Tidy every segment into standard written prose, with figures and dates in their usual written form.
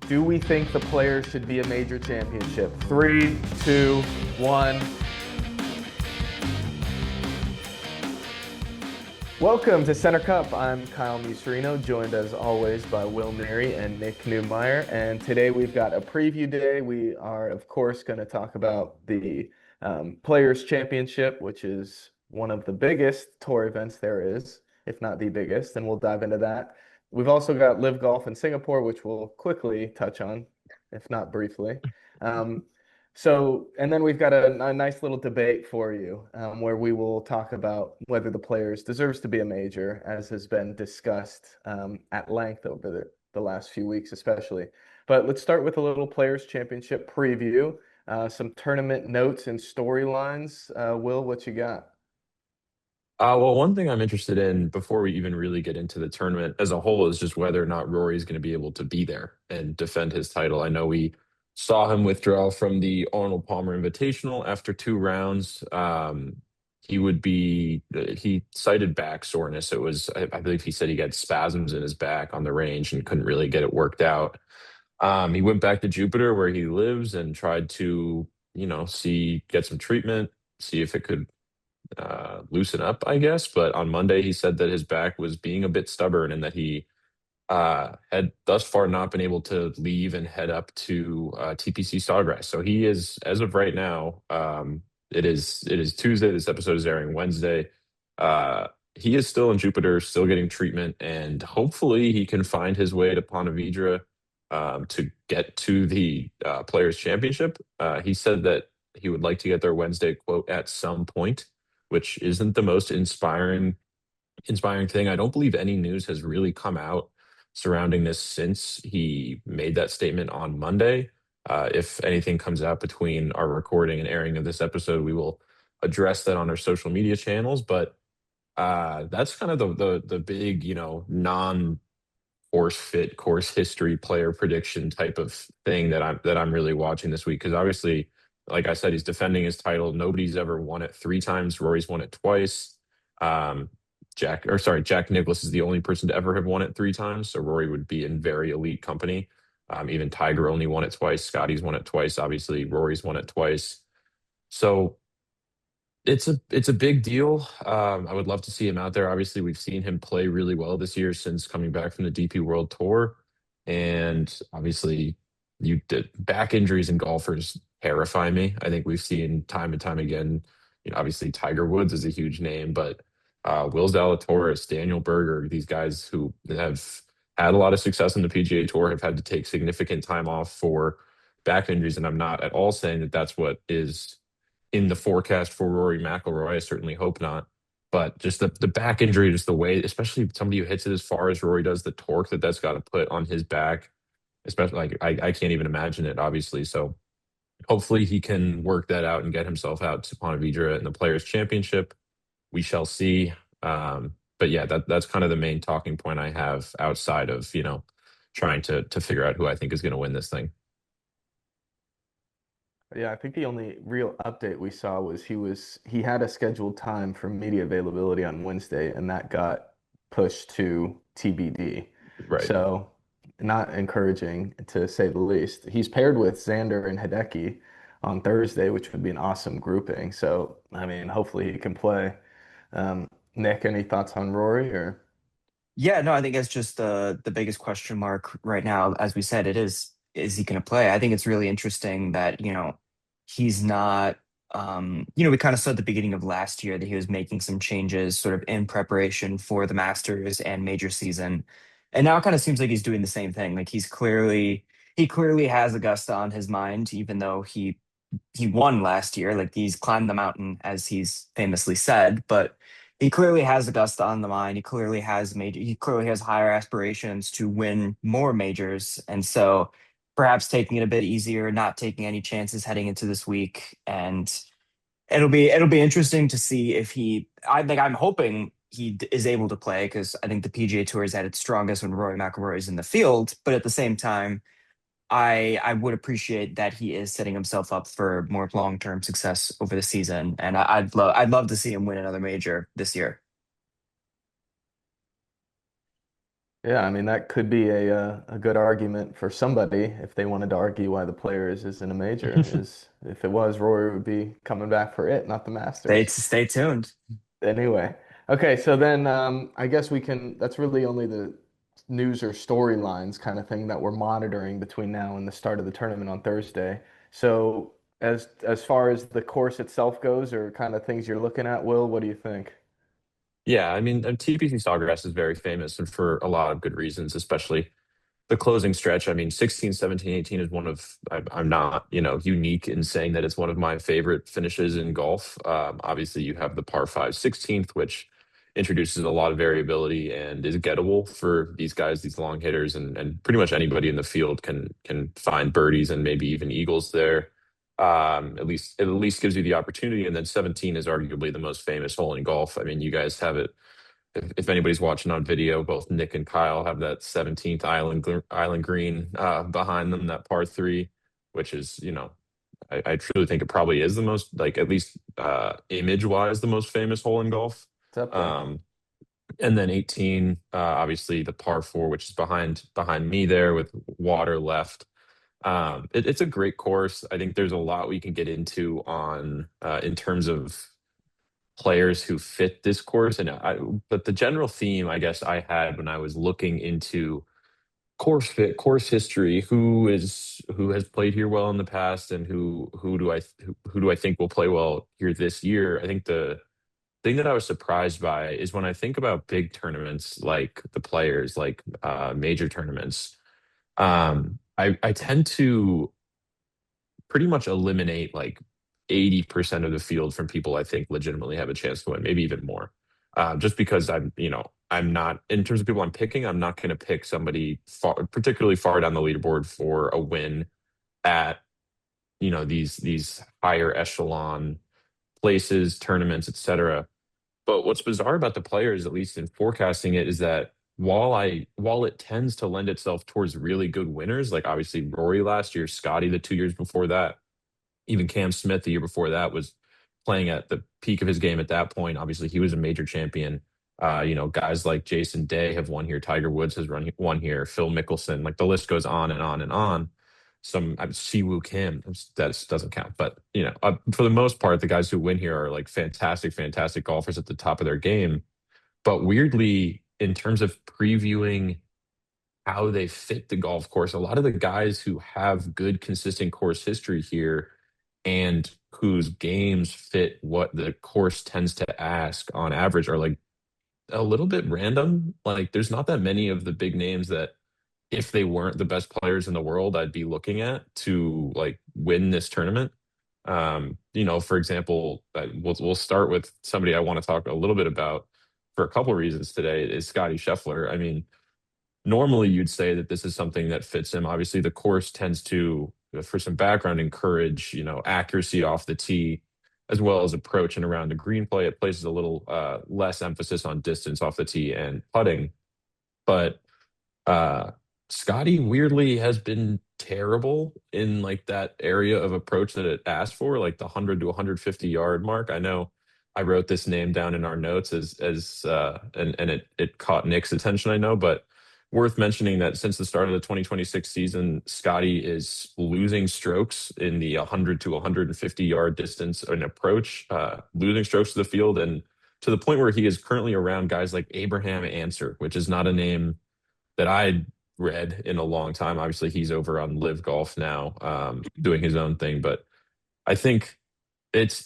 Do we think the players should be a major championship? Three, two, one. Welcome to Center Cup. I'm Kyle Muserino, joined as always by Will Neary and Nick Newmeyer. And today we've got a preview day. We are, of course, going to talk about the Players' Championship, which is one of the biggest tour events there is, if not the biggest, and we'll dive into that. We've also got Live Golf in Singapore, which we'll quickly touch on, if not briefly. Um, and then we've got a nice little debate for you where we will talk about whether the players deserves to be a major, as has been discussed at length over the last few weeks, especially. But let's start with a little Players Championship preview, some tournament notes and storylines. Will, what you got? Well, one thing I'm interested in before we even really get into the tournament as a whole is just whether or not Rory is going to be able to be there and defend his title. I know we saw him withdraw from the Arnold Palmer Invitational after 2 rounds. He cited back soreness. I believe he said he got spasms in his back on the range and couldn't really get it worked out. He went back to Jupiter where he lives and tried to, get some treatment, see if it could loosen up, I guess. But on Monday, he said that his back was being a bit stubborn and that he had thus far not been able to leave and head up to TPC Sawgrass. So he is, as of right now, it is Tuesday. This episode is airing Wednesday. He is still in Jupiter, still getting treatment, and hopefully he can find his way to Ponte Vedra to get to the Players Championship. He said that he would like to get there Wednesday, quote, at some point, which isn't the most inspiring thing. I don't believe any news has really come out surrounding this since he made that statement on Monday. If anything comes out between our recording and airing of this episode, we will address that on our social media channels. But that's kind of the big, non course fit, course history player prediction type of thing that I'm really watching this week. Because obviously, like I said, he's defending his title. Nobody's ever won it 3 times. Rory's won it twice. Um, Jack Nicklaus is the only person to ever have won it 3 times. So Rory would be in very elite company. Even Tiger only won it twice. Scotty's won it twice. Obviously, Rory's won it twice. So it's a big deal. I would love to see him out there. Obviously, we've seen him play really well this year since coming back from the DP World Tour, and obviously, you did back injuries in golfers terrify me. I think we've seen time and time again. Obviously Tiger Woods is a huge name, but Will Zalatoris, Daniel Berger, these guys who have had a lot of success in the PGA Tour have had to take significant time off for back injuries, and I'm not at all saying that that's what is in the forecast for Rory McIlroy. I certainly hope not. But just the back injury, just the way, especially somebody who hits it as far as Rory does, the torque that's got to put on his back, especially like I can't even imagine it, obviously. So hopefully he can work that out and get himself out to Ponte Vedra in the Players Championship. We shall see. But yeah, that's kind of the main talking point I have outside of trying to figure out who I think is going to win this thing. Yeah, I think the only real update we saw was he had a scheduled time for media availability on Wednesday, and that got pushed to TBD. Right. So not encouraging to say the least. He's paired with Xander and Hideki on Thursday, which would be an awesome grouping. So I mean, hopefully he can play. Nick, any thoughts on Rory or? Yeah, no, I think that's just the biggest question mark right now. As we said, is he going to play? I think it's really interesting that, he's not we kind of saw at the beginning of last year that he was making some changes sort of in preparation for the Masters and major season. And now it kind of seems like he's doing the same thing. Like he clearly has Augusta on his mind, even though he won last year. Like he's climbed the mountain, as he's famously said, but he clearly has Augusta on the mind. He clearly has higher aspirations to win more majors. And so perhaps taking it a bit easier, not taking any chances heading into this week. And it'll be interesting to see if I'm hoping is able to play, because I think the PGA Tour is at its strongest when Rory McIlroy is in the field. But at the same time, I would appreciate that he is setting himself up for more long term success over the season, and I'd love to see him win another major this year. Yeah, I mean that could be a good argument for somebody if they wanted to argue why the Players isn't a major. Is if it was, Rory would be coming back for it, not the Stay Masters. stay tuned. Anyway, okay, so then I guess we can. That's really only the news or storylines kind of thing that we're monitoring between now and the start of the tournament on Thursday. So as far as the course itself goes, or kind of things you're looking at, Will, what do you think? Yeah, I mean, TPC Sawgrass is very famous and for a lot of good reasons, especially the closing stretch. I mean, 16, 17, 18 is one of, I'm not, unique in saying that it's one of my favorite finishes in golf. Obviously, you have the par 5 16th, which introduces a lot of variability and is gettable for these guys, these long hitters, and pretty much anybody in the field can find birdies and maybe even eagles there. At least gives you the opportunity. And then 17 is arguably the most famous hole in golf. I mean, you guys have it if anybody's watching on video, both Nick and Kyle have that 17th Island Green behind them, that par three, which is, I truly think it probably is the most, like at least image wise, the most famous hole in golf. It's up there. Um, and then 18, obviously the par four, which is behind me there with water left. It's a great course. I think there's a lot we can get into on in terms of players who fit this course. But the general theme I guess I had when I was looking into course fit, course history, who has played here well in the past, and who do I think will play well here this year. I think the thing that I was surprised by is when I think about big tournaments like the Players, like major tournaments. I tend to pretty much eliminate like 80% of the field from people I think legitimately have a chance to win, maybe even more. Just because I'm not, in terms of people I'm picking, I'm not going to pick somebody particularly far down the leaderboard for a win at, these higher echelon places, tournaments, etc. But what's bizarre about the Players, at least in forecasting it, is that while it tends to lend itself towards really good winners, like obviously Rory last year, Scotty the 2 years before that, even Cam Smith the year before that was playing at the peak of his game at that point. Obviously, he was a major champion. Guys like Jason Day have won here. Tiger Woods has won here. Phil Mickelson, like the list goes on and on and on. Siwoo Kim, that doesn't count, but for the most part, the guys who win here are like fantastic, fantastic golfers at the top of their game. But weirdly, in terms of previewing how they fit the golf course, a lot of the guys who have good, consistent course history here and whose games fit what the course tends to ask on average are like a little bit random. Like there's not that many of the big names that if they weren't the best players in the world, I'd be looking at to like win this tournament. For example, we'll start with somebody I want to talk a little bit about for a couple of reasons today is Scotty Scheffler. I mean, normally you'd say that this is something that fits him. Obviously, the course tends to, for some background, encourage accuracy off the tee as well as approach and around the green play. It places a little less emphasis on distance off the tee and putting, but uh, Scotty weirdly has been terrible in like that area of approach that it asked for, like the 100 to 150-yard mark. I know I wrote this name down in our notes and it caught Nick's attention, I know, but worth mentioning that since the start of the 2026 season, Scotty is losing strokes in the 100 to 150-yard distance and approach, losing strokes to the field, and to the point where he is currently around guys like Abraham Answer, which is not a name that I'd read in a long time. Obviously, he's over on Live Golf now, doing his own thing. But I think it's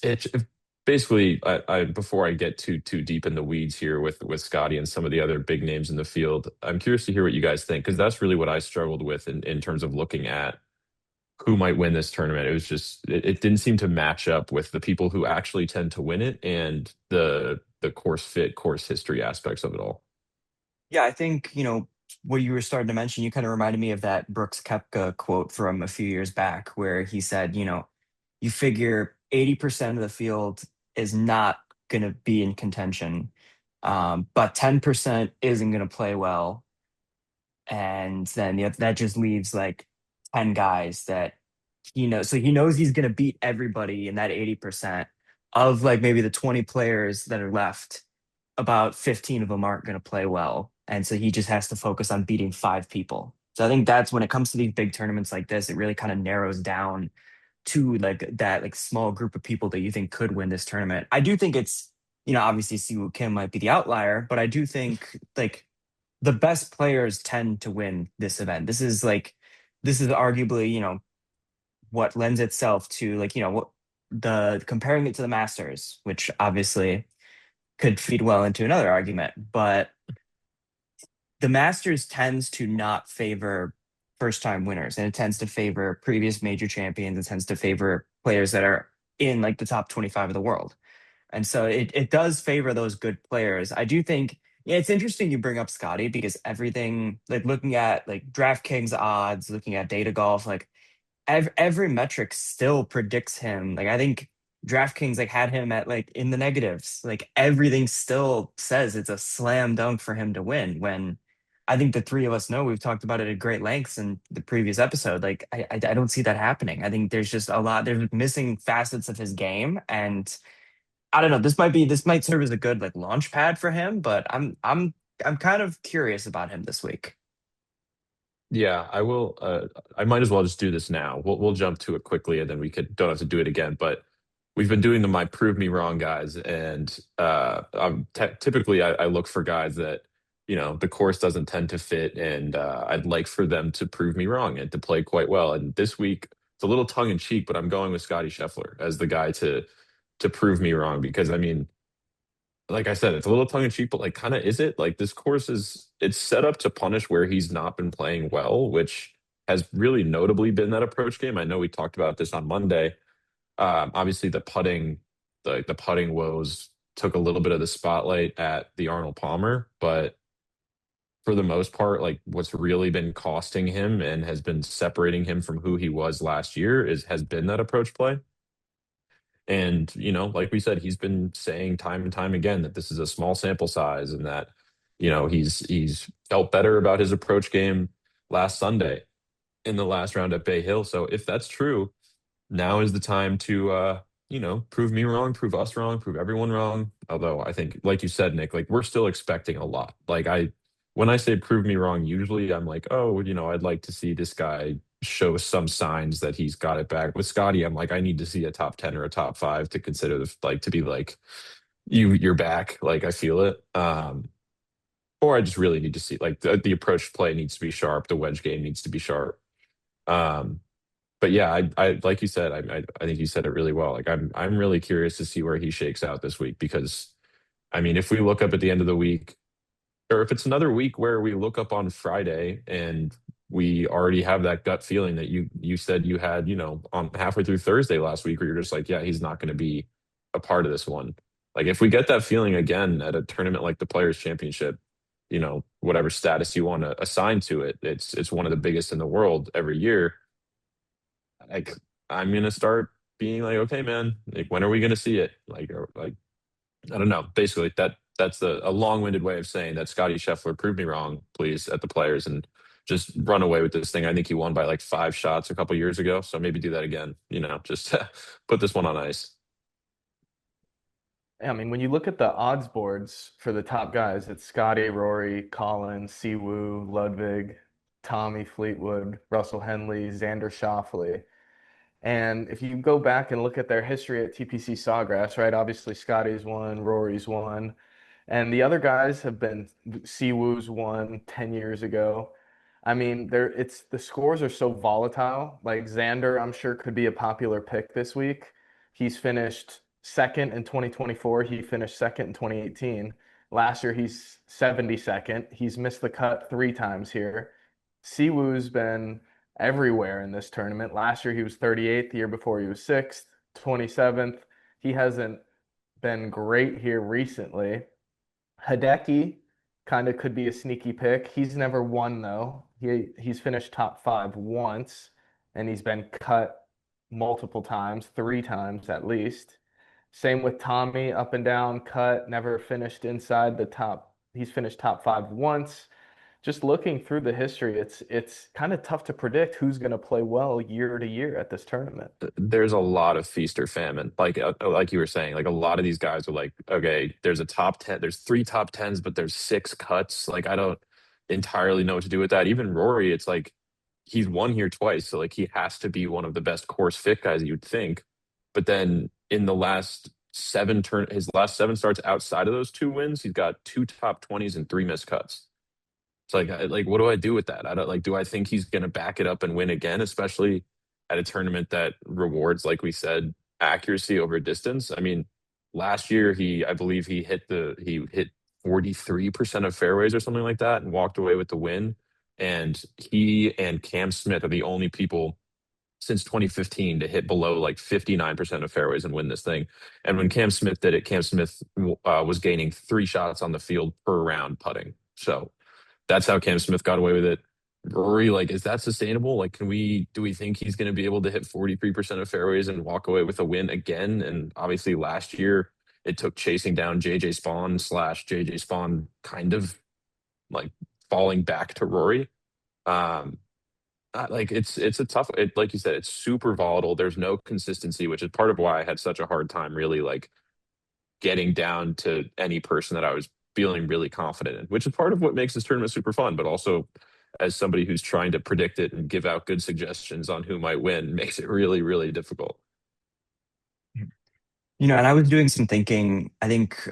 basically I before I get too deep in the weeds here with Scotty and some of the other big names in the field, I'm curious to hear what you guys think because that's really what I struggled with in terms of looking at who might win this tournament. It was just it didn't seem to match up with the people who actually tend to win it and the course fit, course history aspects of it all. Yeah, I think, what you were starting to mention, you kind of reminded me of that Brooks Koepka quote from a few years back where he said, you figure 80% of the field is not going to be in contention, but 10% isn't going to play well. And then that just leaves like 10 guys that he knows. So he knows he's going to beat everybody in that 80% of like maybe the 20 players that are left. About 15 of them aren't going to play well. And so he just has to focus on beating five people. So I think that's when it comes to these big tournaments like this, it really kind of narrows down to like that like small group of people that you think could win this tournament. I do think it's, obviously Siwoo Kim might be the outlier, but I do think like the best players tend to win this event. This is arguably, what lends itself to like, what the comparing it to the Masters, which obviously could feed well into another argument, but the Masters tends to not favor first time winners, and it tends to favor previous major champions. It tends to favor players that are in like the top 25 of the world. And so it does favor those good players. I do think, yeah, it's interesting you bring up Scotty because everything, like looking at like DraftKings odds, looking at data golf, like every metric still predicts him. Like I think DraftKings like had him at like in the negatives. Like everything still says it's a slam dunk for him to win. When I think the three of us know, we've talked about it at great lengths in the previous episode. Like I don't see that happening. I think there's just a lot. There's missing facets of his game, and I don't know. This might serve as a good like launch pad for him. But I'm kind of curious about him this week. Yeah, I will. I might as well just do this now. We'll jump to it quickly, and then we could don't have to do it again. But we've been doing the my prove me wrong guys, and typically I look for guys that the course doesn't tend to fit, and I'd like for them to prove me wrong and to play quite well. And this week it's a little tongue in cheek, but I'm going with Scotty Scheffler as the guy to prove me wrong because I mean like I said, it's a little tongue in cheek, but like kind of is it? Like this course it's set up to punish where he's not been playing well, which has really notably been that approach game. I know we talked about this on Monday. Obviously the putting woes took a little bit of the spotlight at the Arnold Palmer, but for the most part, like what's really been costing him and has been separating him from who he was last year has been that approach play. And, like we said, he's been saying time and time again that this is a small sample size and that, he's felt better about his approach game last Sunday in the last round at Bay Hill. So if that's true, now is the time to prove me wrong, prove us wrong, prove everyone wrong. Although I think, like you said, Nick, like we're still expecting a lot. Like when I say prove me wrong, usually I'm like, oh, I'd like to see this guy show some signs that he's got it back. With Scotty, I'm like, I need to see a top 10 or a top five to consider like to be like, you're back. Like I feel it. Or I just really need to see like the approach play needs to be sharp, the wedge game needs to be sharp. Um, but yeah, I like you said, I think you said it really well. Like I'm really curious to see where he shakes out this week because I mean, if we look up at the end of the week, or if it's another week where we look up on Friday and we already have that gut feeling that you said you had, on halfway through Thursday last week, where you're just like, yeah, he's not going to be a part of this one. Like if we get that feeling again at a tournament like the Players Championship, whatever status you want to assign to it, it's one of the biggest in the world every year. Like I'm gonna start being like, okay, man, like when are we gonna see it? Like I don't know. Basically, that's a long-winded way of saying that Scotty Scheffler proved me wrong, please, at the Players and just run away with this thing. I think he won by like 5 shots a couple years ago, so maybe do that again. Just put this one on ice. Yeah, I mean, when you look at the odds boards for the top guys, it's Scotty, Rory, Colin, Siwoo, Ludwig, Tommy Fleetwood, Russell Henley, Xander Schauffele. And if you go back and look at their history at TPC Sawgrass, right? Obviously, Scotty's won, Rory's won, and the other guys have been Siwoo's won 10 years ago. I mean, it's the scores are so volatile. Like Xander, I'm sure could be a popular pick this week. He's finished second in 2024. He finished second in 2018. Last year, he's 72nd. He's missed the cut three times here. Siwoo's been everywhere in this tournament. Last year, he was 38th. The year before, he was sixth, 27th. He hasn't been great here recently. Hideki kind of could be a sneaky pick. He's never won though. He's finished top five once, and he's been cut multiple times, three times at least. Same with Tommy, up and down, cut, never finished inside the top. He's finished top five once. just looking through the history, it's kind of tough to predict who's going to play well year to year at this tournament. There's a lot of feast or famine. Like you were saying, like a lot of these guys are like, okay, there's a top 10, there's three top tens, but there's six cuts. Like I don't entirely know what to do with that. Even Rory, it's like he's won here twice, so like he has to be one of the best course fit guys you'd think. But then in the last his last seven starts outside of those two wins, he's got two top 20s and three missed cuts. It's like, like, what do I do with that? I don't like, do I think he's going to back it up and win again, especially at a tournament that rewards, like we said, accuracy over distance? I mean, last year I believe he hit 43% of fairways or something like that and walked away with the win. And he and Cam Smith are the only people since 2015 to hit below like 59% of fairways and win this thing. And when Cam Smith did it, Cam Smith was gaining three shots on the field per round putting. So that's how Cam Smith got away with it. Rory, like, is that sustainable? Like, do we think he's going to be able to hit 43% of fairways and walk away with a win again? And obviously last year it took chasing down JJ Spawn slash JJ Spawn kind of like falling back to Rory. Um, like it's a tough, like you said, it's super volatile. There's no consistency, which is part of why I had such a hard time really like getting down to any person that I was feeling really confident in, which is part of what makes this tournament super fun, but also as somebody who's trying to predict it and give out good suggestions on who might win makes it really, really difficult. And I was doing some thinking. I think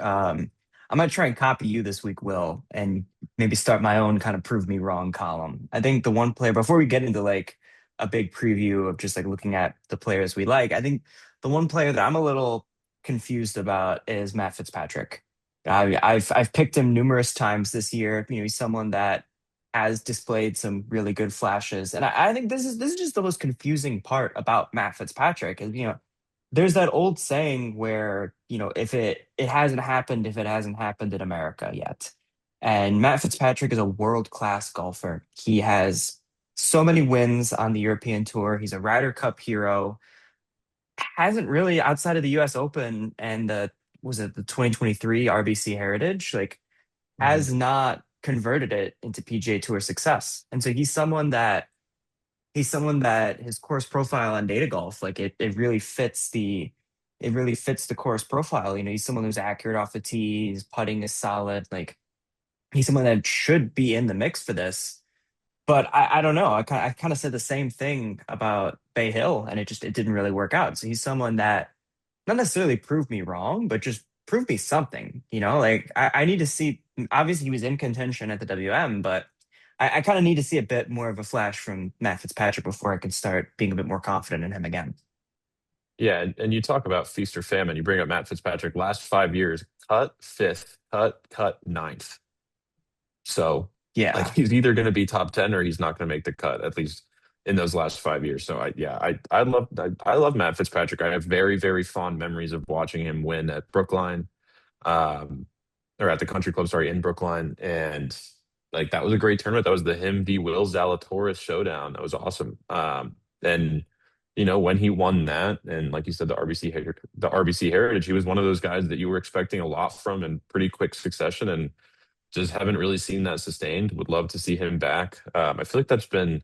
I might try and copy you this week, Will, and maybe start my own kind of prove me wrong column. I think the one player, before we get into like a big preview of just like looking at the players we like, I think the one player that I'm a little confused about is Matt Fitzpatrick. I've picked him numerous times this year. He's someone that has displayed some really good flashes, and I think this is just the most confusing part about Matt Fitzpatrick. Is there's that old saying where if it hasn't happened if it hasn't happened in America yet. And Matt Fitzpatrick is a world class golfer. He has so many wins on the European tour. He's a Ryder Cup hero. Hasn't really, outside of the US Open and the was it the 2023 RBC Heritage, like Mhm. has not converted it into PGA Tour success. And so he's someone that his course profile on data golf, like it really fits the course profile. He's someone who's accurate off the tee, his putting is solid. Like he's someone that should be in the mix for this. But I don't know. I kind of said the same thing about Bay Hill, and it didn't really work out. So he's someone that not necessarily proved me wrong, but just proved me something. Like I need to see. Obviously, he was in contention at the WM, but I kind of need to see a bit more of a flash from Matt Fitzpatrick before I can start being a bit more confident in him again. Yeah, and you talk about feast or famine. You bring up Matt Fitzpatrick. Last 5 years, cut fifth, cut ninth. So like Yeah. he's either going to be top 10 or he's not going to make the cut, at least in those last 5 years. So I love Matt Fitzpatrick. I have very, very fond memories of watching him win at Brookline, um, or at the Country Club, sorry, in Brookline. And like that was a great tournament. That was the him v Will Zalatoris showdown. That was awesome. And when he won that, and like you said, the RBC Heritage, he was one of those guys that you were expecting a lot from in pretty quick succession, and just haven't really seen that sustained. Would love to see him back. I feel like that's been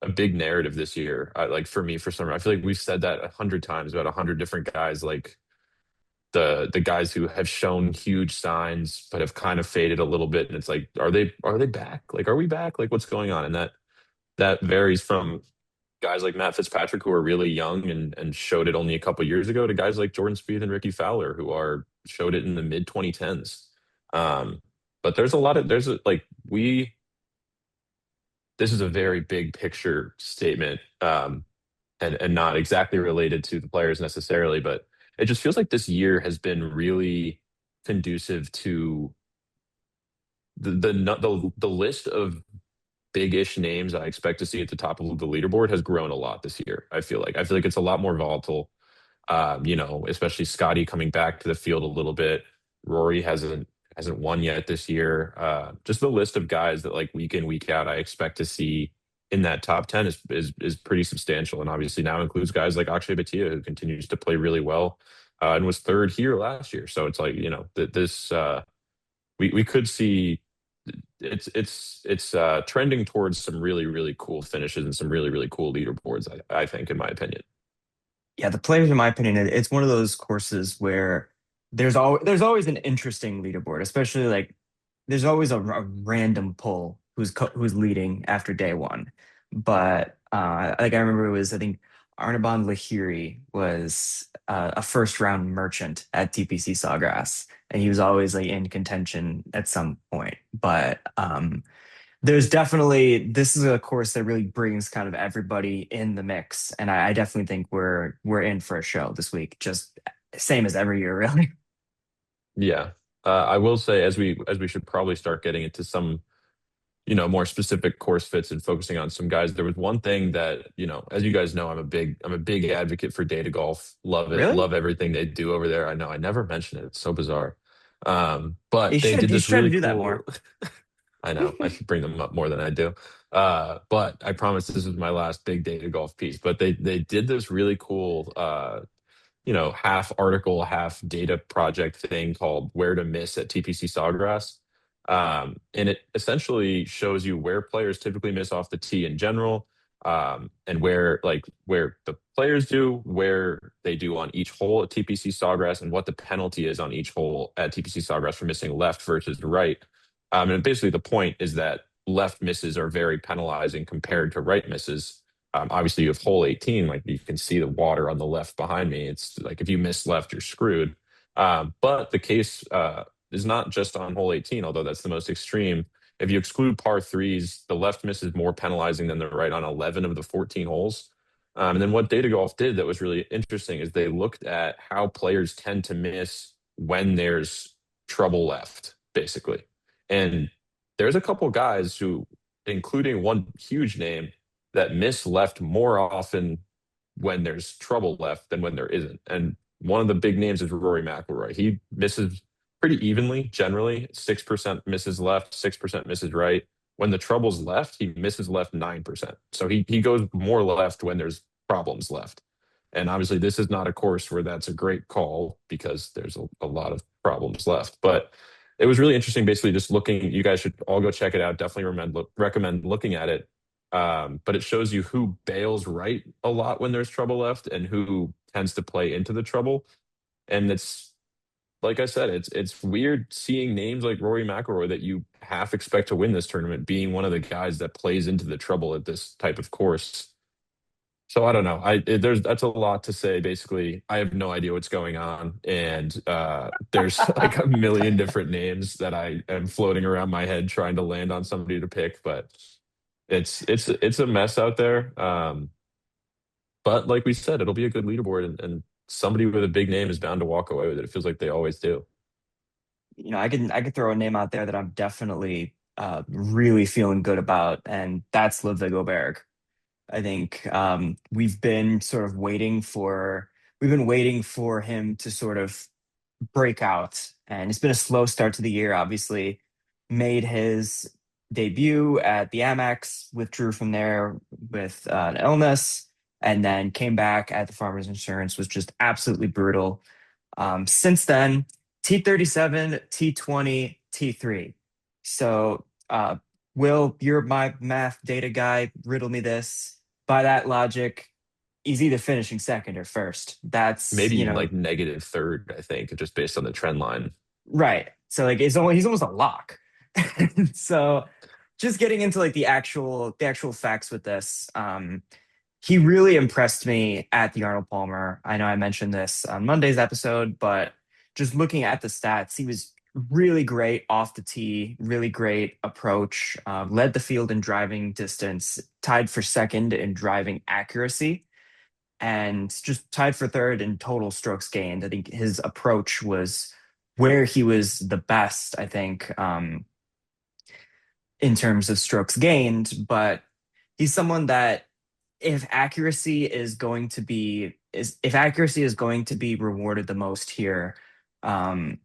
a big narrative this year. Like for me, for some, I feel like we've said that 100 times about 100 different guys. Like the guys who have shown huge signs but have kind of faded a little bit, and it's like, are they back? Like, are we back? Like, what's going on? And that varies from guys like Matt Fitzpatrick, who are really young and showed it only a couple years ago, to guys like Jordan Spieth and Ricky Fowler, who are showed it in the mid 2010s. Um, but there's a, like we this is a very big picture statement, and not exactly related to the players necessarily, but it just feels like this year has been really conducive to the list of big-ish names I expect to see at the top of the leaderboard has grown a lot this year. I feel like it's a lot more volatile. Especially Scotty coming back to the field a little bit. Rory hasn't won yet this year. Just the list of guys that like week in, week out, I expect to see in that top 10 is pretty substantial, and obviously now includes guys like Akshay Bhatia, who continues to play really well, and was third here last year. So it's like, this we could see it's trending towards some really really cool finishes and some really really cool leaderboards. I think, in my opinion. Yeah, the players, in my opinion, it's one of those courses where there's always an interesting leaderboard, especially like there's always a random pull who's leading after day one. But like I remember it was, I think Arnaban Lahiri was a first round merchant at TPC Sawgrass, and he was always like in contention at some point. But there's definitely this is a course that really brings kind of everybody in the mix, and I definitely think we're in for a show this week, just same as every year, really. Yeah. I will say, as we should probably start getting into some, more specific course fits and focusing on some guys. There was one thing that, as you guys know, I'm a big advocate for Data Golf. Love it. Really? Love everything they do over there. I know I never mention it. It's so bizarre. But You they should did you this should try to really do that cool. more. I know I should bring them up more than I do. But I promise this is my last big Data Golf piece. But they did this really cool half article, half data project thing called Where to Miss at TPC Sawgrass. And it essentially shows you where players typically miss off the tee in general, and where the players do, where they do on each hole at TPC Sawgrass, and what the penalty is on each hole at TPC Sawgrass for missing left versus right. And basically the point is that left misses are very penalizing compared to right misses. Obviously, you have hole 18, like you can see the water on the left behind me. It's like if you miss left, you're screwed. But the case is not just on hole 18, although that's the most extreme. If you exclude par threes, the left miss is more penalizing than the right on 11 of the 14 holes. And then what Data Golf did that was really interesting is they looked at how players tend to miss when there's trouble left, basically. And there's a couple guys who, including one huge name, that miss left more often when there's trouble left than when there isn't. And one of the big names is Rory McIlroy. He misses pretty evenly, generally 6% misses left, 6% misses right. When the trouble's left, he misses left 9%. So he goes more left when there's problems left. And obviously, this is not a course where that's a great call because there's a lot of problems left. But it was really interesting, basically, just looking. You guys should all go check it out. Definitely recommend looking at it. But it shows you who bails right a lot when there's trouble left and who tends to play into the trouble. And it's like I said, it's weird seeing names like Rory McIlroy that you half expect to win this tournament being one of the guys that plays into the trouble at this type of course. So I don't know. That's a lot to say. Basically, I have no idea what's going on, and there's like a million different names that I am floating around my head trying to land on somebody to pick, but it's a mess out there. But like we said, it'll be a good leaderboard, and somebody with a big name is bound to walk away with it. It feels like they always do. I could throw a name out there that I'm definitely really feeling good about, and that's Ludwig Åberg. I think we've been waiting for him to sort of break out, and it's been a slow start to the year. Obviously, made his debut at the Amex, withdrew from there with an illness, and then came back at the Farmers Insurance, was just absolutely brutal. Since then, T37, T20, T3. So, Will, you're my math data guy. Riddle me this. By that logic, he's either finishing second or first. That's, Maybe even like negative third, I think, just based on the trend line. right. So like he's almost a lock. So just getting into like the actual facts with this. He really impressed me at the Arnold Palmer. I know I mentioned this on Monday's episode, but just looking at the stats, he was really great off the tee, really great approach, led the field in driving distance, tied for second in driving accuracy, and just tied for third in total strokes gained. I think his approach was where he was the best, I think, in terms of strokes gained, but he's someone that if accuracy is going to be rewarded the most here,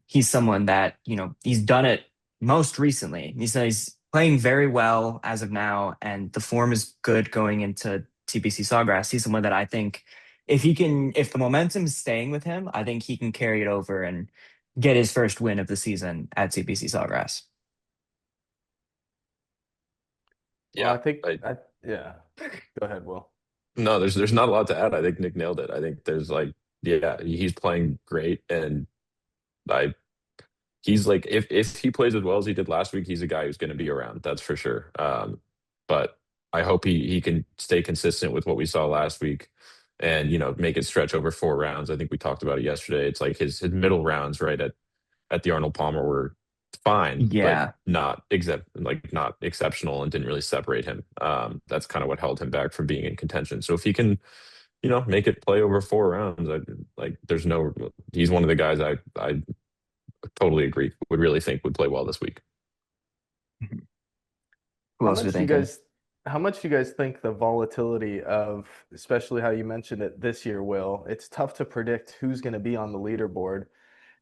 he's someone that, he's done it most recently. He's playing very well as of now, and the form is good going into TPC Sawgrass. He's someone that I think if the momentum is staying with him, I think he can carry it over and get his first win of the season at TPC Sawgrass. Well, I Yeah. think I yeah. Go ahead, Will. No, there's not a lot to add. I think Nick nailed it. I think there's like, yeah, he's playing great, and I he's like, if he plays as well as he did last week, he's a guy who's going to be around. That's for sure. But I hope he can stay consistent with what we saw last week, and make it stretch over 4 rounds. I think we talked about it yesterday. It's like his middle rounds right at the Arnold Palmer were fine, but Yeah. not exceptional, and didn't really separate him. That's kind of what held him back from being in contention. So if he can, make it play over 4 rounds, there's no, he's one of the guys I totally agree. Would really think would play well this week. Mhm. Who How else are we much do you thinking? guys how much do you guys think the volatility of, especially how you mentioned it this year, Will, it's tough to predict who's going to be on the leaderboard.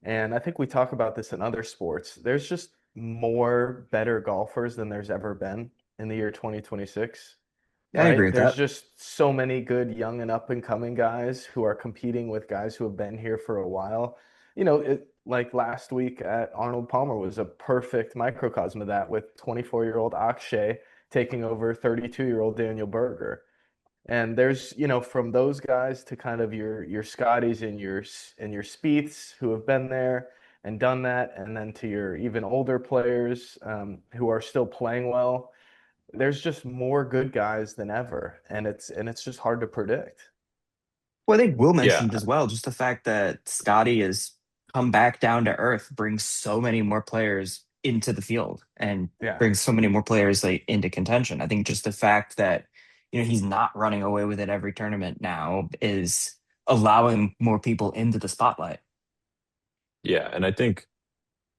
And I think we talk about this in other sports. There's just more better golfers than there's ever been in the year 2026, Yeah, I agree right? with There's that. just so many good young and up and coming guys who are competing with guys who have been here for a while. Like last week at Arnold Palmer was a perfect microcosm of that with 24-year-old Akshay taking over 32-year-old Daniel Berger. And there's, from those guys to kind of your Scotties and your Spieths who have been there and done that, and then to your even older players who are still playing well. There's just more good guys than ever, and it's just hard to predict. Well, I think Will Yeah, mentioned as well just the fact that Scotty has come back down to earth brings so many more players into the field and Yeah. brings so many more players like into contention. I think just the fact that he's not running away with it every tournament now is allowing more people into the spotlight. yeah, and I think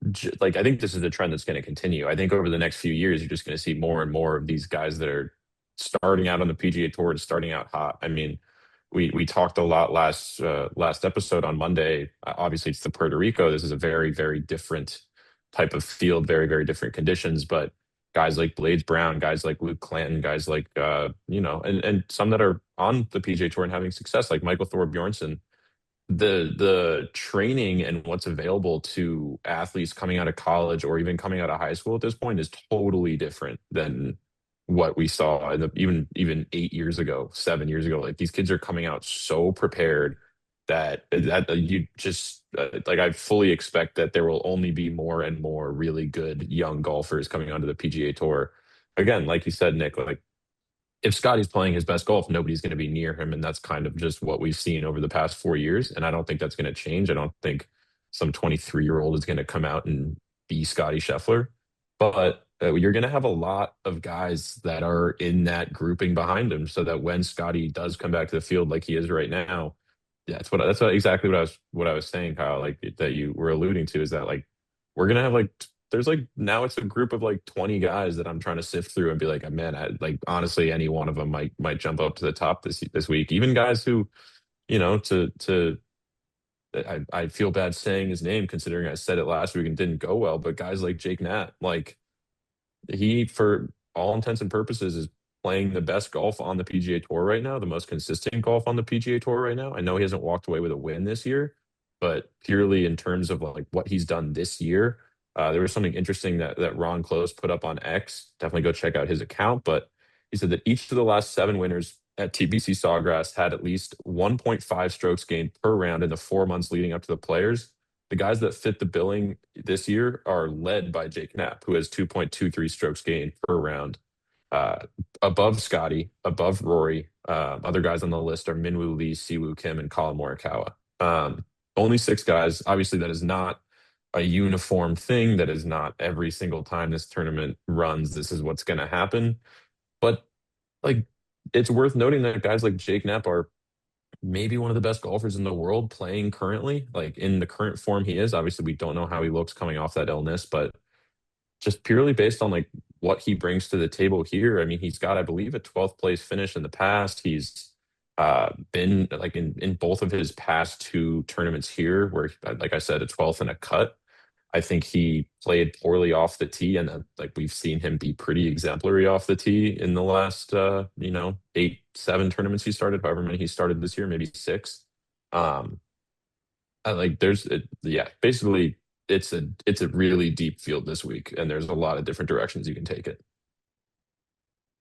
this is the trend that's going to continue. I think over the next few years, you're just going to see more and more of these guys that are starting out on the PGA Tour and starting out hot. I mean, we talked a lot last episode on Monday. Obviously, it's the Puerto Rico. This is a very very different type of field, very very different conditions. But guys like Blades Brown, guys like Luke Clanton, guys like and some that are on the PGA Tour and having success, like Michael Thor Bjornsson, the training and what's available to athletes coming out of college or even coming out of high school at this point is totally different than what we saw in even 8 years ago, 7 years ago. Like these kids are coming out so prepared that you just like I fully expect that there will only be more and more really good young golfers coming onto the PGA Tour. Again, like you said, Nick, like if Scotty's playing his best golf, nobody's going to be near him. And that's kind of just what we've seen over the past 4 years. And I don't think that's going to change. I don't think some 23-year-old is going to come out and be Scotty Scheffler. But you're going to have a lot of guys that are in that grouping behind him so that when Scotty does come back to the field like he is right now, yeah, exactly what I was saying, Kyle, like that you were alluding to is that like we're gonna have like there's like now it's a group of like 20 guys that I'm trying to sift through and be like, man, like honestly, any one of them might jump up to the top this week. Even guys who, to I feel bad saying his name considering I said it last week and didn't go well, but guys like Jake Nat, like he, for all intents and purposes, is playing the best golf on the PGA Tour right now, the most consistent golf on the PGA Tour right now. I know he hasn't walked away with a win this year, but purely in terms of like what he's done this year, there was something interesting that Ron Close put up on X. Definitely go check out his account. But he said that each of the last 7 winners at TPC Sawgrass had at least 1.5 strokes gained per round in the 4 months leading up to the Players. The guys that fit the billing this year are led by Jake Knapp, who has 2.23 strokes gained per round, uh, above Scotty, above Rory. Other guys on the list are Minwoo Lee, Siwoo Kim, and Colin Morikawa. Only 6 guys. Obviously, that is not a uniform thing. That is not every single time this tournament runs. This is what's going to happen. But like, it's worth noting that guys like Jake Knapp are maybe one of the best golfers in the world playing currently, like in the current form he is. Obviously, we don't know how he looks coming off that illness, but just purely based on like what he brings to the table here. I mean, he's got, I believe, a 12th place finish in the past. He's been like in both of his past 2 tournaments here, where, like I said, a 12th and a cut. I think he played poorly off the tee, and like we've seen him be pretty exemplary off the tee in the last 8, 7 tournaments he started, however many he started this year, maybe 6. Um, I like yeah, basically it's a really deep field this week, and there's a lot of different directions you can take it.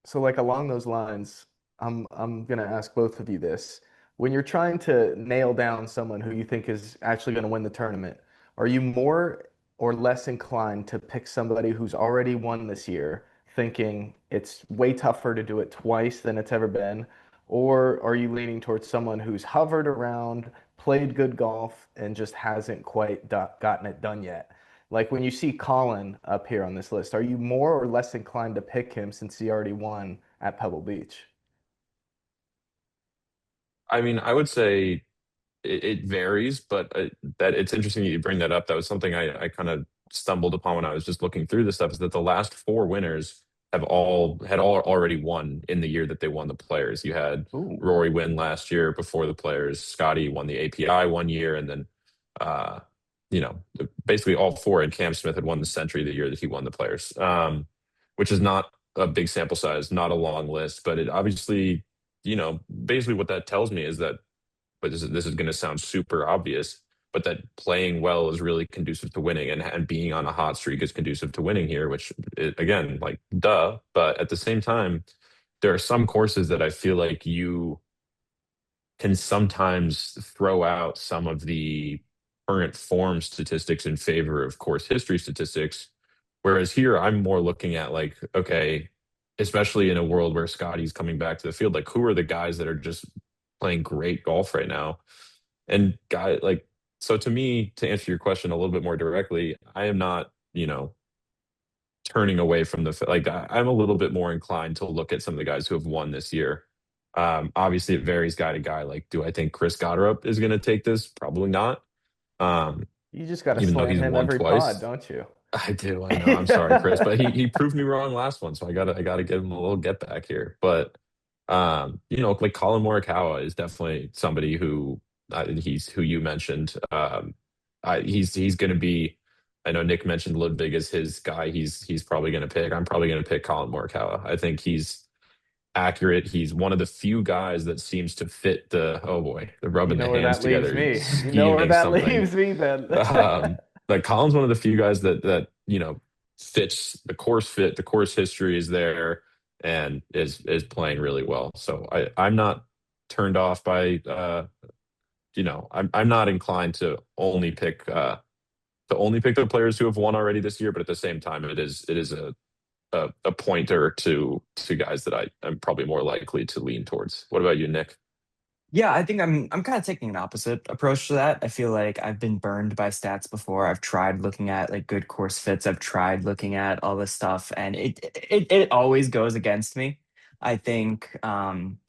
So like along those lines, I'm gonna ask both of you this. When you're trying to nail down someone who you think is actually going to win the tournament, are you more or less inclined to pick somebody who's already won this year, thinking it's way tougher to do it twice than it's ever been? Or are you leaning towards someone who's hovered around, played good golf, and just hasn't quite gotten it done yet? Like when you see Colin up here on this list, are you more or less inclined to pick him since he already won at Pebble Beach? I mean, I would say it varies, but that it's interesting that you bring that up. That was something I kind of stumbled upon when I was just looking through this stuff. Is that the last four winners have all already won in the year that they won the Players. You had Ooh. Rory win last year before the Players. Scotty won the API one year, and then uh, you know basically all four. And Cam Smith had won the Century the year that he won the Players, which is not a big sample size, not a long list, but it obviously basically what that tells me is that but this is going to sound super obvious, but that playing well is really conducive to winning, and being on a hot streak is conducive to winning here, which again, like duh. But at the same time, there are some courses that I feel like you can sometimes throw out some of the current form statistics in favor of course history statistics. Whereas here, I'm more looking at like, okay, especially in a world where Scotty's coming back to the field, like who are the guys that are just playing great golf right now? And guy like so to me, to answer your question a little bit more directly, I am not, turning away from like I'm a little bit more inclined to look at some of the guys who have won this year. Obviously it varies guy to guy. Like, do I think Chris Gotterup is going to take this? Probably not. Um, You just got to even though slam he's him won every pod, twice. don't you? I do, I know. I'm sorry, Chris, but he proved me wrong last one, so I gotta give him a little get back here. But like Colin Morikawa is definitely somebody who he's who you mentioned. He's going to be. I know Nick mentioned Ludwig as his guy. He's probably going to pick. I'm probably going to pick Colin Morikawa. I think he's accurate. He's one of the few guys that seems to fit the oh boy, the You rubbing the know where hands that leaves together me. You know where scheming that something. leaves me then. Like Colin's one of the few guys that fits the course fit, the course history is there and is playing really well. So I'm not turned off by I'm not inclined to only pick the players who have won already this year, but at the same time it is a pointer to guys that I'm probably more likely to lean towards. What about you, Nick? Yeah, I think I'm kind of taking an opposite approach to that. I feel like I've been burned by stats before. I've tried looking at like good course fits. I've tried looking at all this stuff, and it always goes against me. I think I'm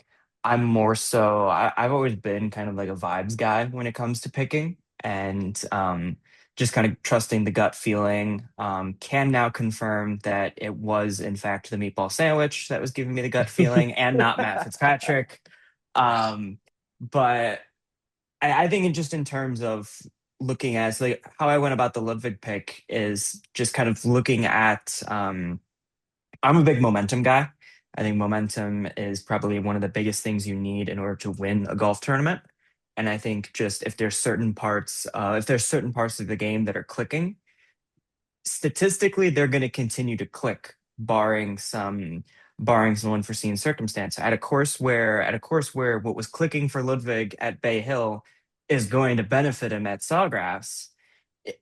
more so I've always been kind of like a vibes guy when it comes to picking, and just kind of trusting the gut feeling. Can now confirm that it was in fact the meatball sandwich that was giving me the gut feeling, and not Matt Fitzpatrick. Um, but I think just in terms of looking at so like how I went about the Ludwig pick is just kind of looking at I'm a big momentum guy. I think momentum is probably one of the biggest things you need in order to win a golf tournament. And I think just if there's certain parts of the game that are clicking, statistically they're going to continue to click, barring some unforeseen circumstance. At a course where what was clicking for Ludwig at Bay Hill is going to benefit him at Sawgrass.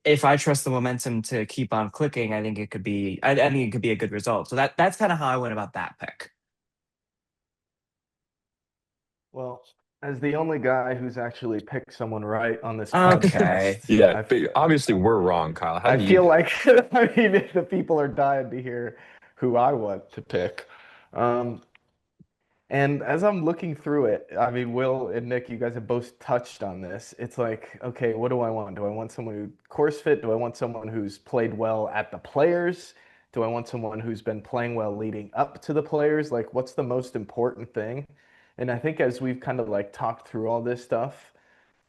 If I trust the momentum to keep on clicking, I think it could be. I think it could be a good result. So that's kind of how I went about that pick. Well, as the only guy who's actually picked someone right on this Okay. podcast, Yeah, but obviously we're wrong, Kyle. How I do you feel know? like I mean the people are dying to hear who I want to pick. Um, And as I'm looking through it, I mean, Will and Nick, you guys have both touched on this. It's like, okay, what do I want? Do I want someone who course fit? Do I want someone who's played well at the players? Do I want someone who's been playing well leading up to the players? Like, what's the most important thing? And I think as we've kind of like talked through all this stuff,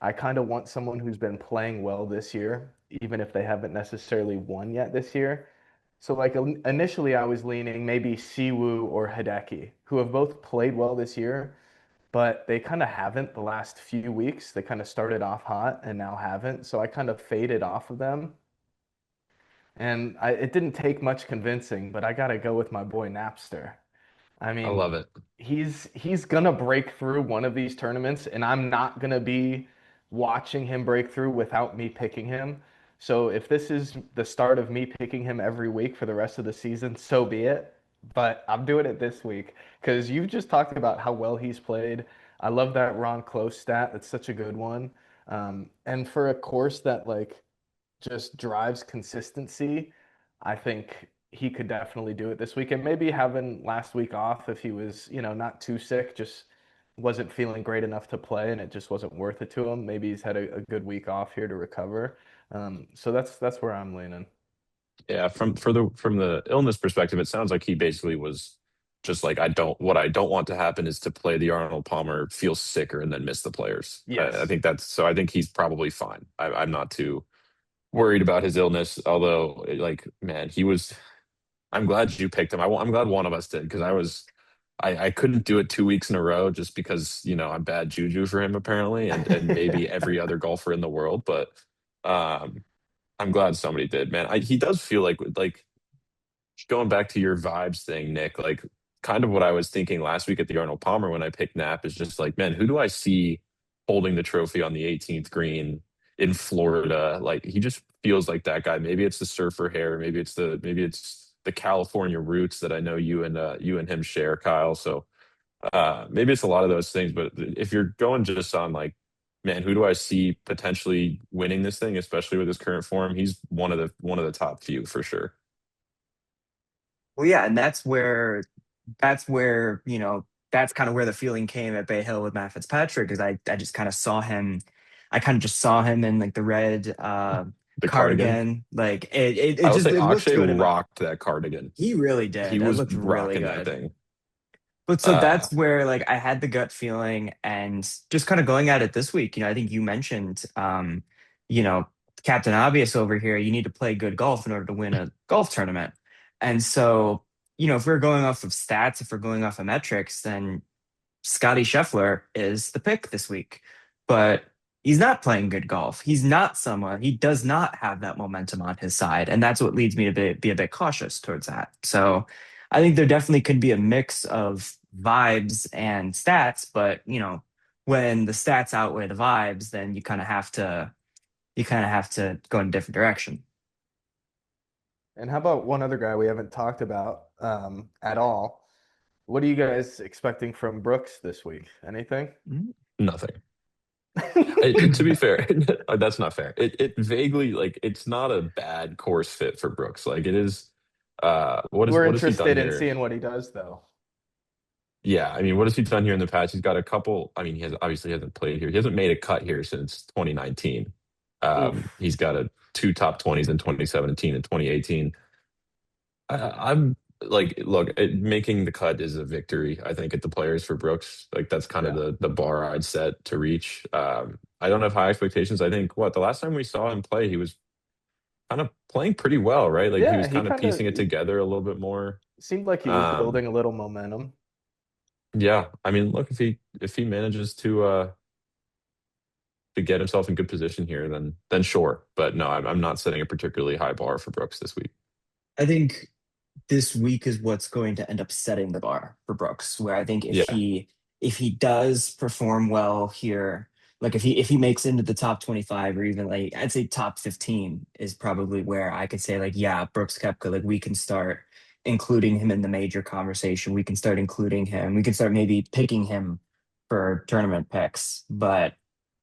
I kind of want someone who's been playing well this year, even if they haven't necessarily won yet this year. So like initially I was leaning maybe Siwoo or Hideki, who have both played well this year, but they kind of haven't the last few weeks. They kind of started off hot and now haven't. So I kind of faded off of them. And it didn't take much convincing, but I got to go with my boy Napster. I I mean, love it. he's gonna break through one of these tournaments, and I'm not gonna be watching him break through without me picking him. So if this is the start of me picking him every week for the rest of the season, so be it. But I'm doing it this week because you've just talked about how well he's played. I love that Ron Close stat. That's such a good one. And for a course that like just drives consistency, I think he could definitely do it this week. And maybe having last week off if he was, not too sick, just wasn't feeling great enough to play and it just wasn't worth it to him. Maybe he's had a good week off here to recover. So that's where I'm leaning. Yeah, from the illness perspective, it sounds like he basically was just like, I don't want to happen is to play the Arnold Palmer, feel sicker, and then miss the players. I Yes. think that's so. I think he's probably fine. I'm not too worried about his illness. Although, like, man, he was. I'm glad you picked him. I'm glad one of us did because I couldn't do it 2 weeks in a row just because I'm bad juju for him apparently, and maybe every other golfer in the world. But um, I'm glad somebody did, man. He does feel like going back to your vibes thing, Nick, like kind of what I was thinking last week at the Arnold Palmer when I picked Knapp is just like, man, who do I see holding the trophy on the 18th green in Florida? Like he just feels like that guy. Maybe it's the surfer hair, maybe it's the California roots that I know you and him share, Kyle. So maybe it's a lot of those things, but if you're going just on like, man, who do I see potentially winning this thing, especially with his current form? He's one of the top few for sure. Well, yeah, and that's where that's kind of where the feeling came at Bay Hill with Matt Fitzpatrick, because I just kind of saw him, I kind of just saw him in like the red The cardigan. cardigan, like it I will just say it looked Akshay good in my. rocked that cardigan. He really He did. It was looked really rocking that good. thing. But so Uh, that's where like I had the gut feeling, and just kind of going at it this week, I think you mentioned you know, Captain Obvious over here, you need to play good golf in order to win a golf tournament. And so, if we're going off of stats, if we're going off of metrics, then Scotty Scheffler is the pick this week. But he's not playing good golf. He's not someone, he does not have that momentum on his side. And that's what leads me to be a bit cautious towards that. So I think there definitely could be a mix of vibes and stats, but when the stats outweigh the vibes, then you kind of have to go in a different direction. And how about one other guy we haven't talked about at all? What are you guys expecting from Brooks this week? Anything? Nothing. To be fair, that's not fair. It vaguely like it's not a bad course fit for Brooks. Like it is. We're What has he done interested in here? seeing what he does, though. Yeah, I mean, what has he done here in the past? He's got a couple. I mean, he has obviously hasn't played here. He hasn't made a cut here since 2019. Oof. He's got a two top 20s in 2017 and 2018. I'm like, look, making the cut is a victory. I think at the Players for Brooks, like that's kind of Yeah. the bar I'd set to reach. I don't have high expectations. I think what the last time we saw him play, he was kind of playing pretty well, right? Like he Yeah, was he kind of kind of piecing it together a little bit more. seemed like he was Um, building a little momentum. yeah, I mean, look, if he manages to get himself in good position here, then sure. But no, I'm not setting a particularly high bar for Brooks this week. I think this week is what's going to end up setting the bar for Brooks, where I think Yeah, if he does perform well here, like if he makes into the top 25, or even like I'd say top 15 is probably where I could say like, yeah, Brooks Koepka, like we can start including him in the major conversation. We can start including him. We can start maybe picking him for tournament picks. But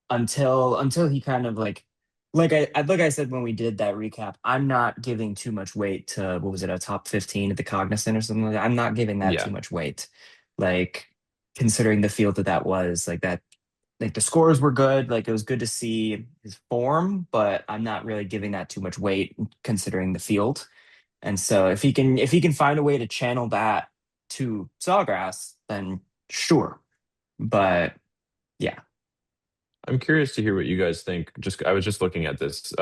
until he kind of like I said when we did that recap, I'm not giving too much weight to, what was it, a top 15 at the Cognizant or something like that. I'm not giving that too yeah. much weight. Like, considering the field that was like that, like the scores were good, like it was good to see his form, but I'm not really giving that too much weight considering the field. And so if he can find a way to channel that to Sawgrass, then sure. But yeah. I'm curious to hear what you guys think. Just I was just looking at this.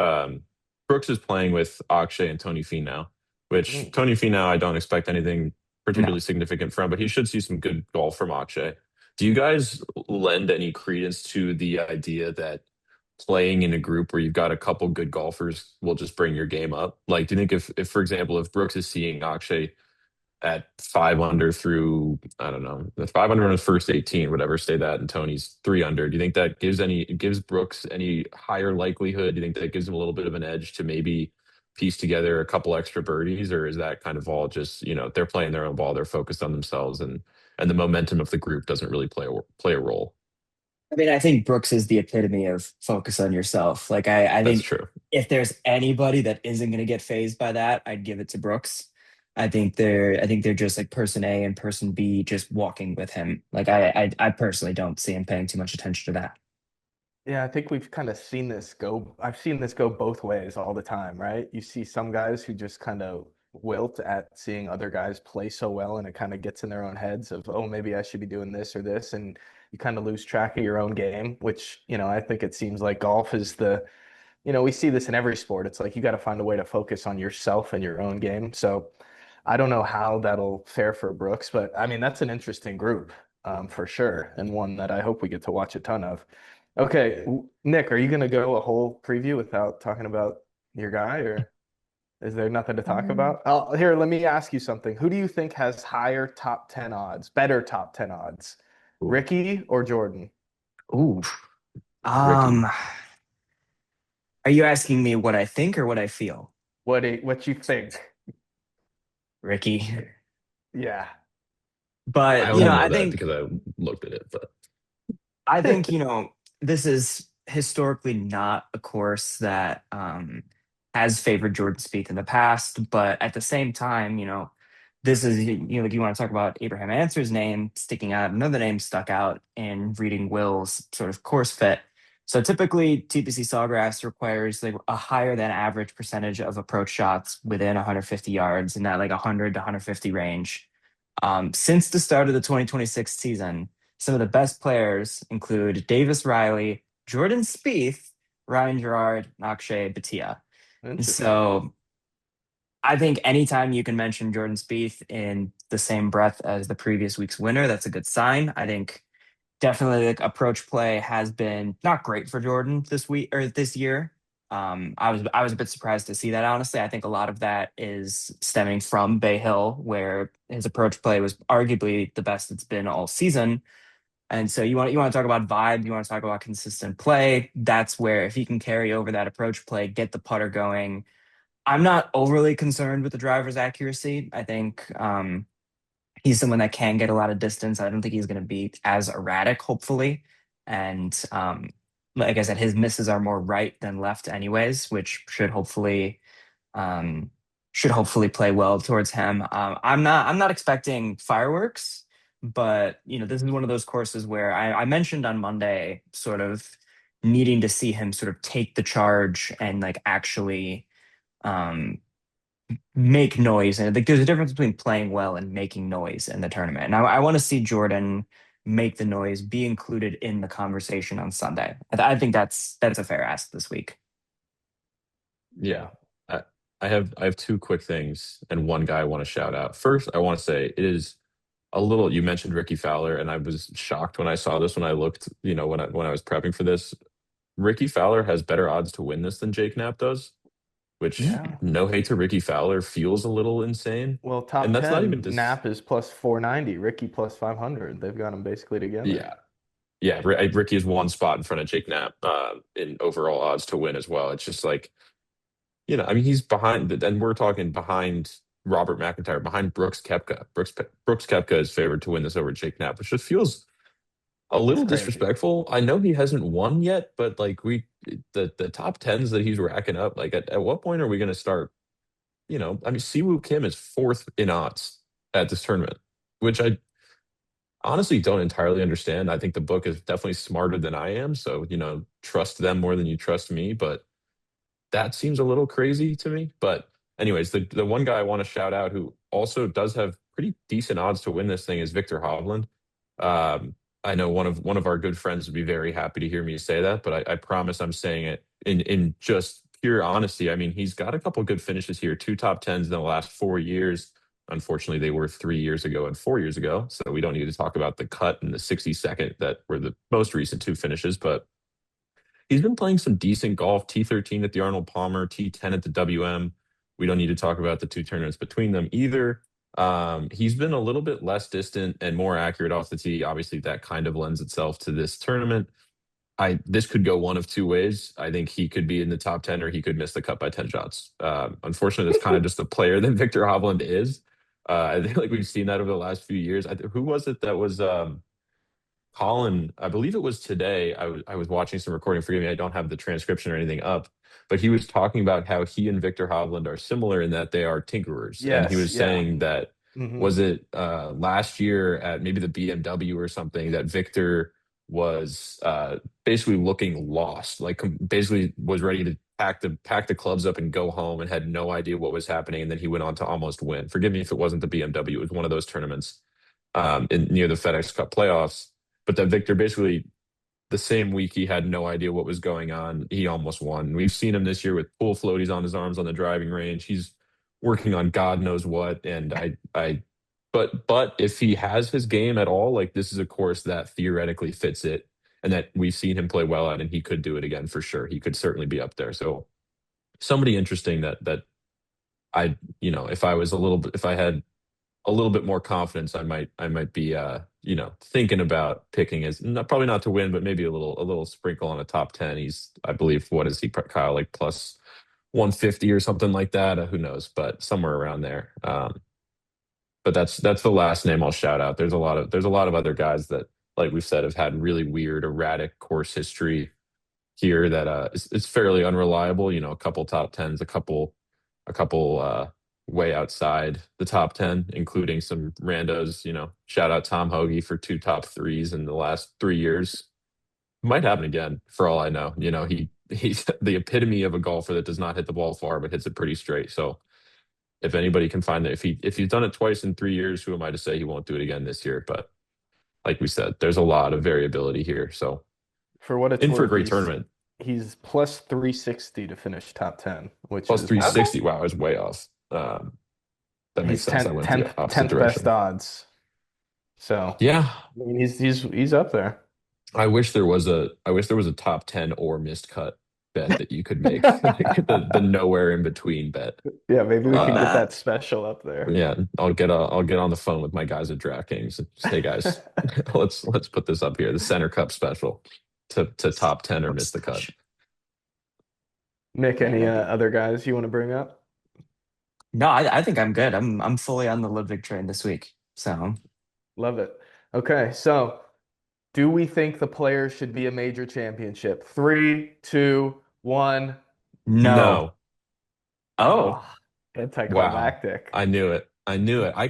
Brooks is playing with Akshay and Tony Finau, which Mm. Tony Finau I don't expect anything No. particularly significant from, but he should see some good golf from Akshay. Do you guys lend any credence to the idea that playing in a group where you've got a couple good golfers will just bring your game up? Like, do you think if for example, if Brooks is seeing Akshay at 5 under through, I don't know, the 5 under on his first 18, whatever, say that, and Tony's 3 under. Do you think that gives Brooks any higher likelihood? Do you think that gives him a little bit of an edge to maybe piece together a couple extra birdies, or is that kind of all just, they're playing their own ball, they're focused on themselves, and the momentum of the group doesn't really play a role? I mean, I think Brooks is the epitome of focus on yourself. Like I That's think true. if there's anybody that isn't going to get phased by that, I'd give it to Brooks. I think they're just like person A and person B just walking with him. Like I personally don't see him paying too much attention to that. Yeah, I think we've kind of seen this go. I've seen this go both ways all the time, right? You see some guys who just kind of wilt at seeing other guys play so well, and it kind of gets in their own heads of, oh, maybe I should be doing this or this, and you kind of lose track of your own game, which, I think it seems like golf is we see this in every sport. It's like you got to find a way to focus on yourself and your own game. So I don't know how that'll fare for Brooks, but I mean, that's an interesting group, for sure, and one that I hope we get to watch a ton of. Okay, Nick, are you going to go a whole preview without talking about your guy, or is there nothing to talk Mm. about? Here, let me ask you something. Who do you think has higher top 10 odds, better top 10 odds? Ooh, Ricky or Jordan? Ooh. Ricky. Um, are you asking me what I think or what I feel? What you think? Ricky. Yeah. I But, only know that because I looked at it, but I think, this is historically not a course that has favored Jordan Spieth in the past, but at the same time, this is, like you want to talk about Abraham Answer's name sticking out, another name stuck out in reading Will's sort of course fit. So typically, TPC Sawgrass requires like a higher than average percentage of approach shots within 150 yards in that like 100 to 150 range. Since the start of the 2026 season, some of the best players include Davis Riley, Jordan Spieth, Ryan Gerard, and Akshay Bhatia. And Interesting. so I think anytime you can mention Jordan Spieth in the same breath as the previous week's winner, that's a good sign. I think definitely like approach play has been not great for Jordan this week or this year. I was a bit surprised to see that honestly. I think a lot of that is stemming from Bay Hill, where his approach play was arguably the best it's been all season. And so you want to talk about vibe, you want to talk about consistent play. That's where if he can carry over that approach play, get the putter going. I'm not overly concerned with the driver's accuracy. I think he's someone that can get a lot of distance. I don't think he's going to be as erratic, hopefully. And like I said, his misses are more right than left, anyways, which um, should hopefully play well towards him. I'm not expecting fireworks, but this is one of those courses where I mentioned on Monday, sort of needing to see him sort of take the charge and like actually um, make noise. And like, there's a difference between playing well and making noise in the tournament. And I want to see Jordan make the noise, be included in the conversation on Sunday. I think that's a fair ask this week. yeah. I, I have two quick things and one guy I want to shout out. First, I want to say it is a little, you mentioned Ricky Fowler, and I was shocked when I saw this when I looked, when I was prepping for this. Ricky Fowler has better odds to win this than Jake Knapp does, which, Yeah. no hate to Ricky Fowler, feels a little insane. Well, And top that's not even 10, just, Knapp is plus 490, Ricky plus 500. They've got them basically together. yeah. Yeah, Ricky is one spot in front of Jake Knapp in overall odds to win as well. It's just like, I mean, he's behind, and we're talking behind Robert McIntyre, behind Brooks Koepka. Brooks Koepka is favored to win this over Jake Knapp, which just feels a It's little crazy. disrespectful. I know he hasn't won yet, but like the top tens that he's racking up, like at what point are we going to start? I mean, Siwoo Kim is fourth in odds at this tournament, which I honestly don't entirely understand. I think the book is definitely smarter than I am, so trust them more than you trust me, but that seems a little crazy to me. But anyways, the one guy I want to shout out who also does have pretty decent odds to win this thing is Victor Hovland. I know one of our good friends would be very happy to hear me say that, but I promise I'm saying it in just pure honesty. I mean, he's got a couple good finishes here, two top tens in the last 4 years. Unfortunately, they were 3 years ago and 4 years ago, so we don't need to talk about the cut and the 62nd that were the most recent two finishes. But he's been playing some decent golf, T13 at the Arnold Palmer, T10 at the WM. We don't need to talk about the two tournaments between them either. He's been a little bit less distant and more accurate off the tee. Obviously, that kind of lends itself to this tournament. I This could go one of two ways. I think he could be in the top 10 or he could miss the cut by 10 shots. Unfortunately, that's kind of just the player that Victor Hovland is. I think like we've seen that over the last few years. Who was it that was Colin? I believe it was today. I was watching some recording. Forgive me, I don't have the transcription or anything up, but he was talking about how he and Victor Hovland are similar in that they are tinkerers. And he Yes, was yeah. saying that Hmm. was it last year at maybe the BMW or something that Victor was basically looking lost, like basically was ready to pack the clubs up and go home and had no idea what was happening. And then he went on to almost win. Forgive me if it wasn't the BMW; it was one of those tournaments near the FedEx Cup playoffs. But that Victor basically the same week he had no idea what was going on, he almost won. We've seen him this year with pool floaties on his arms on the driving range. He's working on God knows what. And but if he has his game at all, like this is a course that theoretically fits it and that we've seen him play well at, and he could do it again for sure. He could certainly be up there. So somebody interesting that if I had a little bit more confidence, I might be thinking about picking as not, probably not to win, but maybe a little sprinkle on a top 10. He's I believe what is he, Kyle, like plus 150 or something like that. Who knows, but somewhere around there. But that's the last name I'll shout out. There's a lot of other guys that, like we've said, have had really weird, erratic course history here that is fairly unreliable. A couple top tens, a couple way outside the top 10, including some randos. Shout out Tom Hoagie for two top threes in the last 3 years. Might happen again for all I know. He's the epitome of a golfer that does not hit the ball far but hits it pretty straight. So if anybody can find that, if he's done it twice in 3 years, who am I to say he won't do it again this year? But like we said, there's a lot of variability here. So For what it's in for a worth, great tournament. he's plus 360 to finish top 10, which Plus is 360. Wow, I was way off. That makes he's sense. I 10th went the 10th opposite 10th best direction. odds. So, Yeah, I mean, he's up there. I wish there was a top 10 or missed cut bet that you could make. Like the nowhere in between bet. Yeah, maybe we can Love get Uh that. that special up there. yeah, I'll get on the phone with my guys at DraftKings and say, hey guys, let's put this up here. The Center Cup special to top 10 or miss the cut. Nick, any other guys you want to bring up? No, I think I'm good. I'm fully on the Ludwig train this week. So Love it. Okay, so do we think the Players should be a major championship? Three, two, one. no. No. Oh, Oh, Wow. anticlimactic. I knew it. I knew it. I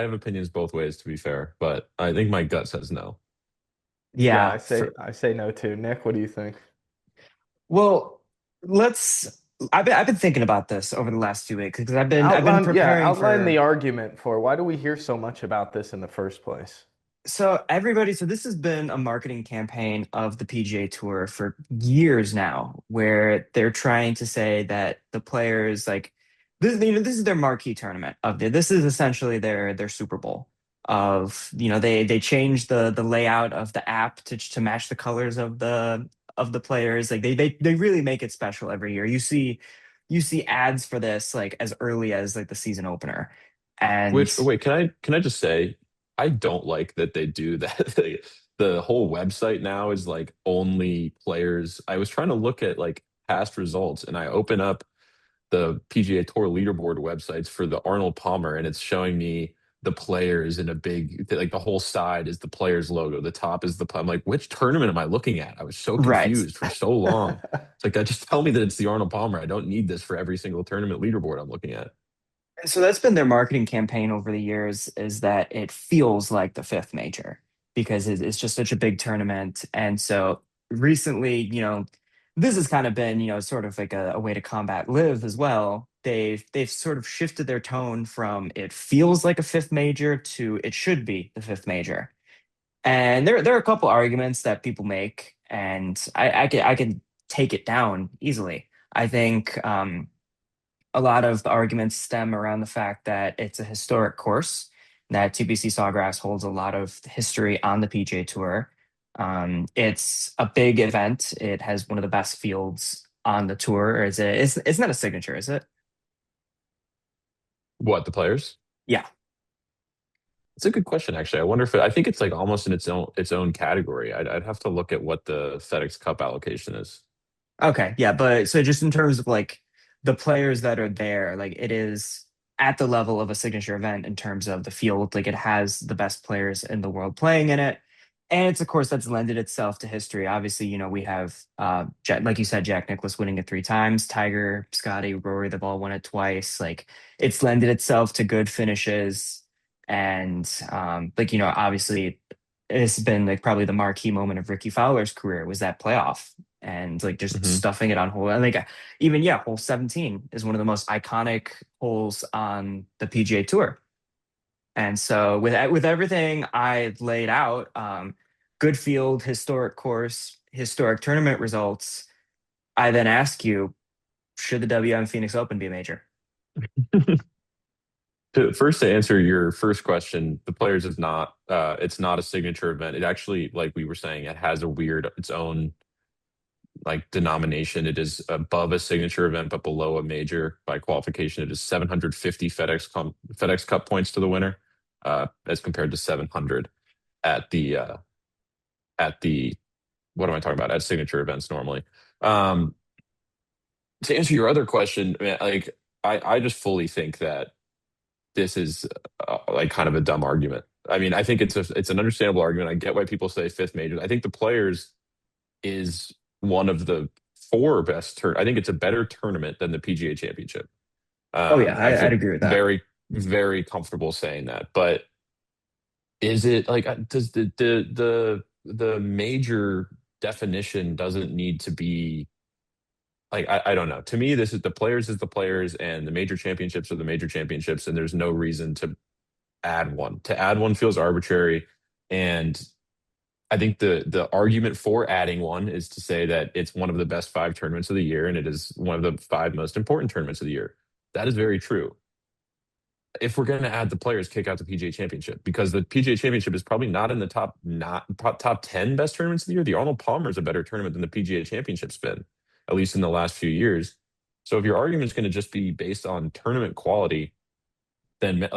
have opinions both ways to be fair, but I think my gut says no. Yeah, yeah. I say no too. Nick, what do you think? Well, let's. I've been thinking about this over the last 2 weeks because I've been preparing Outline the for. argument for why do we hear so much about this in the first place? So this has been a marketing campaign of the PGA Tour for years now, where they're trying to say that the players like this is their marquee tournament this is essentially their Super Bowl of they changed the layout of the app to match the colors of the players. Like they really make it special every year. You see ads for this like as early as like the season opener. And Which wait, can I just say I don't like that they do that. The whole website now is like only players. I was trying to look at like past results and I open up the PGA Tour leaderboard websites for the Arnold Palmer, and it's showing me the players in a big, like the whole side is the players logo. The top is I'm like, which tournament am I looking at? I was so right. confused for so long. It's like, just tell me that it's the Arnold Palmer. I don't need this for every single tournament leaderboard I'm looking at. So that's been their marketing campaign over the years is that it feels like the fifth major because it's just such a big tournament. And so recently, this has kind of been, sort of like a way to combat live as well. They've sort of shifted their tone from it feels like a fifth major to it should be the fifth major. And there are a couple arguments that people make, and I can take it down easily. I think a lot of the arguments stem around the fact that it's a historic course, that TPC Sawgrass holds a lot of history on the PGA Tour. It's a big event. It has one of the best fields on the tour. Or is it? It's not a signature, is it? What, the players? Yeah. It's a good question, actually. I wonder if I think it's like almost in its own category. I'd have to look at what the FedEx Cup allocation is. Okay, yeah, but so just in terms of like the players that are there, like it is at the level of a signature event in terms of the field, like it has the best players in the world playing in it. And it's of course that's lended itself to history. Obviously, we have like you said, Jack Nicklaus winning it 3 times, Tiger, Scotty, Rory, they've all won it twice. Like it's lended itself to good finishes. And like, obviously it's been like probably the marquee moment of Ricky Fowler's career was that playoff and like just Hmm. stuffing it on hole. And like even yeah, hole 17 is one of the most iconic holes on the PGA Tour. And so with everything I laid out, good field, historic course, historic tournament results, I then ask you, should the WM Phoenix Open be a major? First, to answer your first question, the Players is not. It's not a signature event. It actually, like we were saying, it has a weird its own like denomination. It is above a signature event, but below a major by qualification. It is 750 FedEx Cup points to the winner, as compared to 700 at the what am I talking about at signature events normally. Um, to answer your other question, man, like I just fully think that this is like kind of a dumb argument. I mean, I think it's an understandable argument. I get why people say fifth major. I think the Players is one of the four best I think it's a better tournament than the PGA Championship. Oh yeah, I I'd feel agree with that. very, very comfortable saying that. But is it like does the major definition doesn't need to be like I don't know. To me, this is the Players and the major championships are the major championships, and there's no reason to add one. To add one feels arbitrary. And I think the argument for adding one is to say that it's one of the best five tournaments of the year, and it is one of the five most important tournaments of the year. That is very true. If we're going to add the Players, kick out the PGA Championship because the PGA Championship is probably not in the top 10 best tournaments of the year. The Arnold Palmer is a better tournament than the PGA Championship's been, at least in the last few years. So if your argument is going to just be based on tournament quality, then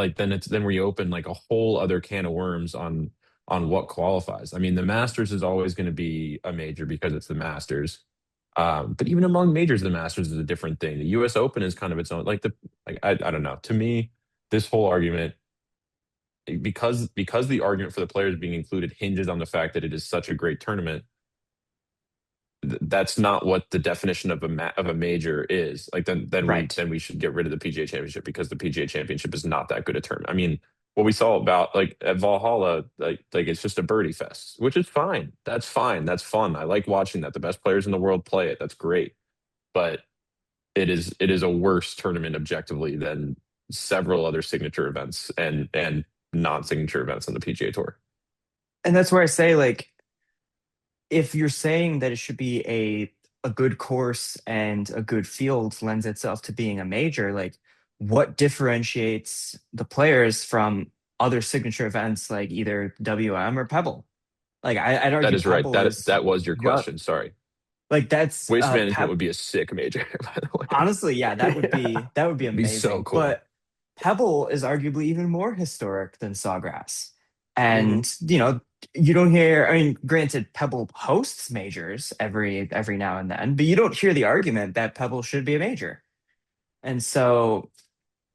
we open like a whole other can of worms on what qualifies. I mean, the Masters is always going to be a major because it's the Masters. But even among majors, the Masters is a different thing. The U.S. Open is kind of its own. I don't know. To me, this whole argument, because the argument for the Players being included hinges on the fact that it is such a great tournament. That's not what the definition of a major is. Like Right. then we should get rid of the PGA Championship because the PGA Championship is not that good a tournament. I mean, what we saw about like at Valhalla, like it's just a birdie fest, which is fine. That's fine. That's fun. I like watching that. The best players in the world play it. That's great. But it is a worse tournament objectively than several other signature events and non-signature events on the PGA Tour. And that's where I say like if you're saying that it should be a good course and a good field lends itself to being a major, like what differentiates the Players from other signature events like either WM or Pebble? Like I'd That argue is right. Pebble is That was your just question. Sorry. like that's Waste management would be a sick major, by the way. honestly, yeah, Yeah. that would be It'd be so amazing. cool. But Pebble is arguably even more historic than Sawgrass. Hmm. And, you don't hear, I mean, granted, Pebble hosts majors every now and then, but you don't hear the argument that Pebble should be a major. And so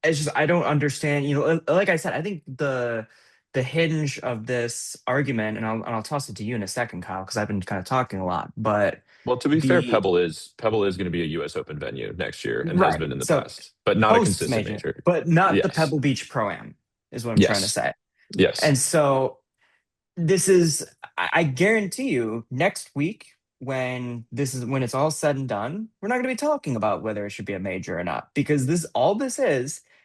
it's just I don't understand, like I said, I think the hinge of this argument, and I'll toss it to you in a second, Kyle, because I've been kind of talking a lot, but Well, to be fair, the Pebble is going to be a U.S. Open venue next year and has right. been in the So past, but not a hosts consistent major, major. but not the Yes, Pebble Beach Pro Am, is what I'm trying to yes, say. yes. And so this is, I guarantee you, next week when it's all said and done, we're not going to be talking about whether it should be a major or not, because this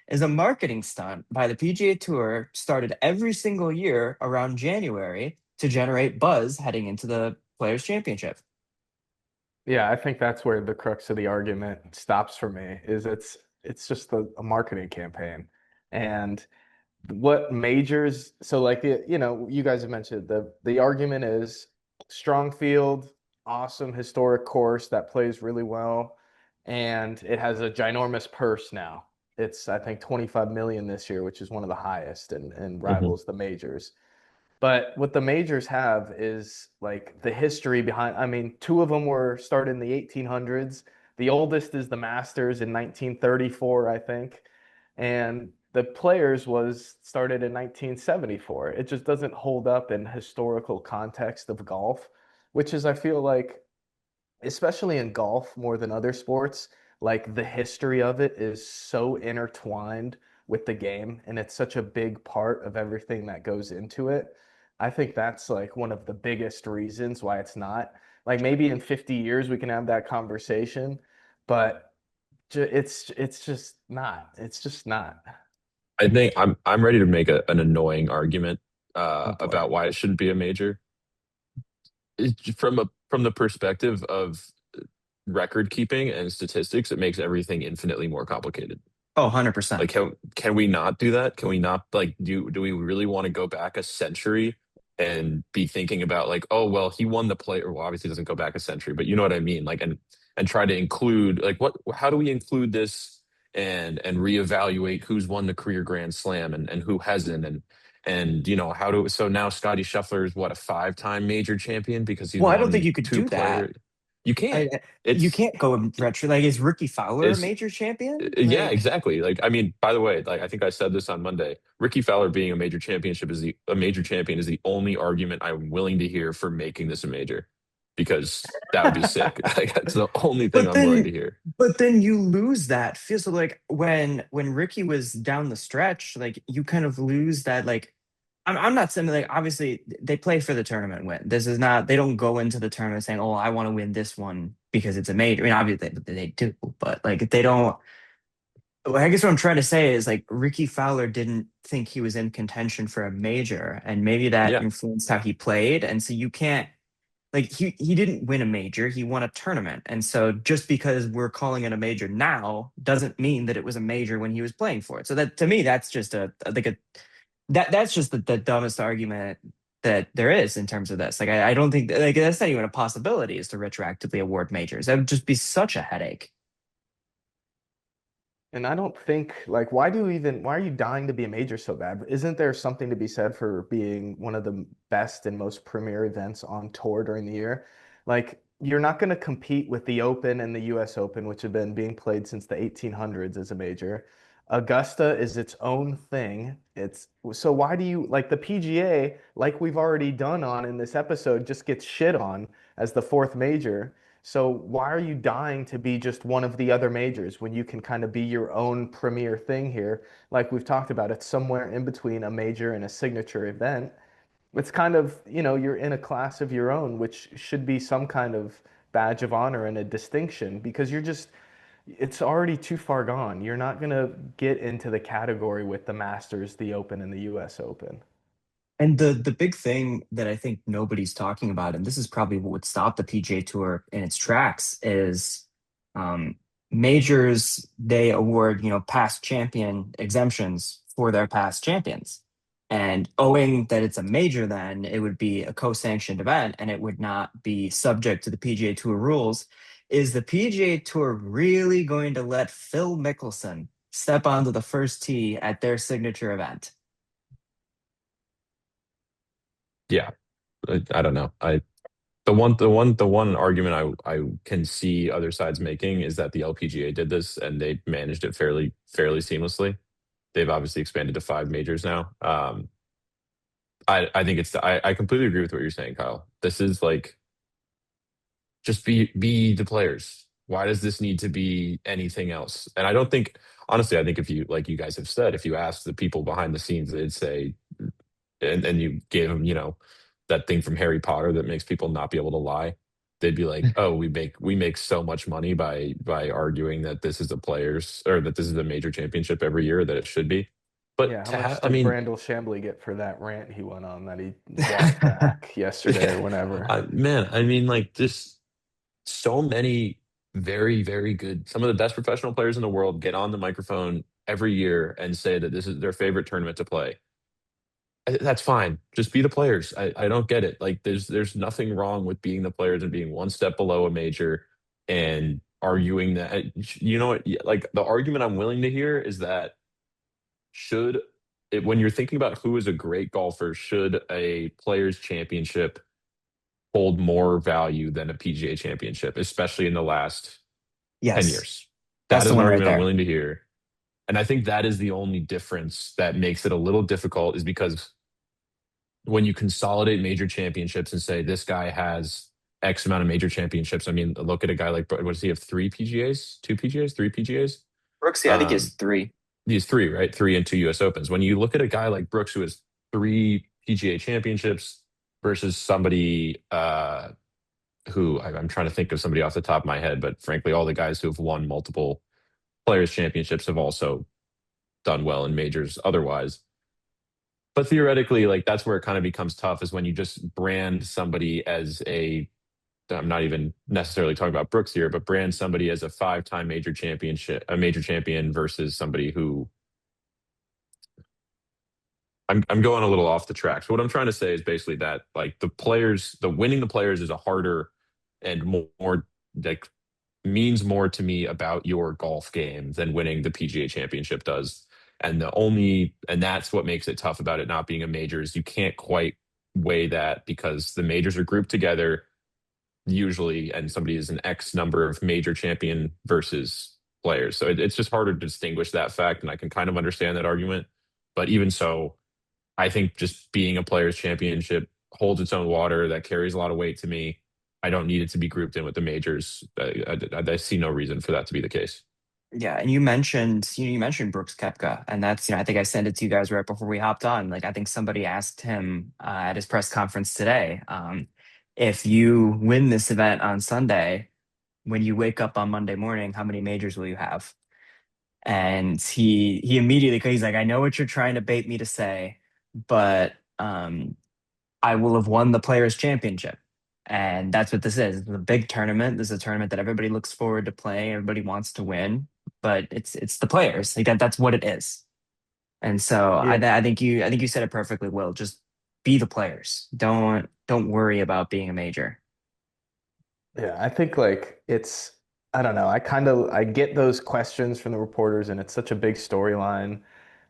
is a marketing stunt by the PGA Tour, started every single year around January to generate buzz heading into the Players Championship. Yeah, I think that's where the crux of the argument stops for me, is it's just a marketing campaign. And what majors, so like you guys have mentioned the argument is strong field, awesome historic course that plays really well, and it has a ginormous purse now. It's I think 25 million this year, which is one of the highest and Hmm. rivals the majors. But what the majors have is like the history behind, I mean, two of them were started in the 1800s. The oldest is the Masters in 1934, I think. And the Players was started in 1974. It just doesn't hold up in historical context of golf, which is, I feel like, especially in golf more than other sports, like the history of it is so intertwined with the game and it's such a big part of everything that goes into it. I think that's like one of the biggest reasons why it's not. Like maybe in 50 years we can have that conversation, but it's just not. It's just not. I think I'm ready to make an annoying argument Oh boy. about why it shouldn't be a major. From the perspective of record keeping and statistics, it makes everything infinitely more complicated. Oh, 100%. Like, can we not do that? Can we not like do we really want to go back a century and be thinking about like, oh well, he won the play, or well, obviously it doesn't go back a century, but you know what I mean? Like, and try to include like what how do we include this and reevaluate who's won the career Grand Slam and who hasn't and you know how do so now Scotty Scheffler is what a five-time major champion because he's Well, I don't think won you could two do that. player. You can't. You It's can't go retro. Like, is Ricky Fowler a it's major champion? yeah, Like, exactly. Like, I mean, by the way, like I think I said this on Monday. Ricky Fowler being a major champion is the only argument I'm willing to hear for making this a major, because that would be sick. Like, that's the only thing but I'm willing to then, hear. but then you lose that feel. So like when Ricky was down the stretch, like you kind of lose that. Like, I'm not saying like obviously they play for the tournament win. This is not they don't go into the tournament saying, oh, I want to win this one because it's a major. I mean, obviously they do, but like they don't. Well, I guess what I'm trying to say is like Ricky Fowler didn't think he was in contention for a major, and maybe that Yeah, influenced how he played. And so you can't like he didn't win a major, he won a tournament. And so just because we're calling it a major now doesn't mean that it was a major when he was playing for it. So that to me, that's just that's just the dumbest argument that there is in terms of this. Like I don't think like that's not even a possibility is to retroactively award majors. That would just be such a headache. And I don't think like why are you dying to be a major so bad? Isn't there something to be said for being one of the best and most premier events on tour during the year? Like you're not going to compete with the Open and the US Open, which have been being played since the 1800s as a major. Augusta is its own thing. It's so why do you like the PGA, like we've already done on in this episode, just gets shit on as the fourth major. So why are you dying to be just one of the other majors when you can kind of be your own premier thing here? Like we've talked about, it's somewhere in between a major and a signature event. It's kind of, you're in a class of your own, which should be some kind of badge of honor and a distinction because it's already too far gone. You're not going to get into the category with the Masters, the Open, and the US Open. And the big thing that I think nobody's talking about, and this is probably what would stop the PGA Tour in its tracks, is um, majors. They award past champion exemptions for their past champions, and owing that it's a major, then it would be a co-sanctioned event, and it would not be subject to the PGA Tour rules. Is the PGA Tour really going to let Phil Mickelson step onto the first tee at their signature event? yeah. I don't know. The one argument I can see other sides making is that the LPGA did this and they managed it fairly seamlessly. They've obviously expanded to five majors now. I think I completely agree with what you're saying, Kyle. This is like just be the players. Why does this need to be anything else? And I don't think honestly, I think if you like you guys have said, if you ask the people behind the scenes, they'd say and you gave them, that thing from Harry Potter that makes people not be able to lie. They'd be like, "Oh, we make so much money by arguing that this is a players or that this is a major championship every year that it should be." But Yeah, how to much have, I did mean, Brandel Chambly get for that rant he went on that he walked back yesterday or yeah, whenever? man, I mean, like just so many very good, some of the best professional players in the world get on the microphone every year and say that this is their favorite tournament to play. That's fine. Just be the players. I don't get it. Like there's nothing wrong with being the players and being one step below a major and arguing that, you know what, like the argument I'm willing to hear is that should when you're thinking about who is a great golfer, should a players championship hold more value than a PGA championship, especially in the last 10 Yes, years? That that's is the an one right argument I'm there. willing to hear. And I think that is the only difference that makes it a little difficult, is because when you consolidate major championships and say this guy has X amount of major championships, I mean, look at a guy like, what does he have? Three PGAs, two PGAs, three PGAs? Brooks, yeah, I think Um, is three. He's three, right? Three and two US Opens. When you look at a guy like Brooks, who has three PGA championships versus somebody who I'm trying to think of somebody off the top of my head, but frankly, all the guys who have won multiple players championships have also done well in majors otherwise. But theoretically, like that's where it kind of becomes tough, is when you just brand somebody as a, I'm not even necessarily talking about Brooks here, but brand somebody as a five-time a major champion versus somebody who, I'm going a little off the track. So what I'm trying to say is basically that like the winning the players is a harder and more like means more to me about your golf game than winning the PGA championship does. And that's what makes it tough about it not being a major, is you can't quite weigh that, because the majors are grouped together usually, and somebody is an X number of major champion versus players. So it's just harder to distinguish that fact. And I can kind of understand that argument. But even so, I think just being a players championship holds its own water. That carries a lot of weight to me. I don't need it to be grouped in with the majors. I see no reason for that to be the case. Yeah, and you mentioned Brooks Koepka, and that's, I think I sent it to you guys right before we hopped on. Like, I think somebody asked him at his press conference today, if you win this event on Sunday, when you wake up on Monday morning, how many majors will you have? And he immediately, he's like, I know what you're trying to bait me to say, but I will have won the Players Championship. And that's what this is. It's a big tournament. This is a tournament that everybody looks forward to playing. Everybody wants to win, but it's the players. Like that's what it is. And so Yeah. I think you said it perfectly, Will. Just be the players. Don't worry about being a major. Yeah, I think like I don't know, I get those questions from the reporters, and it's such a big storyline,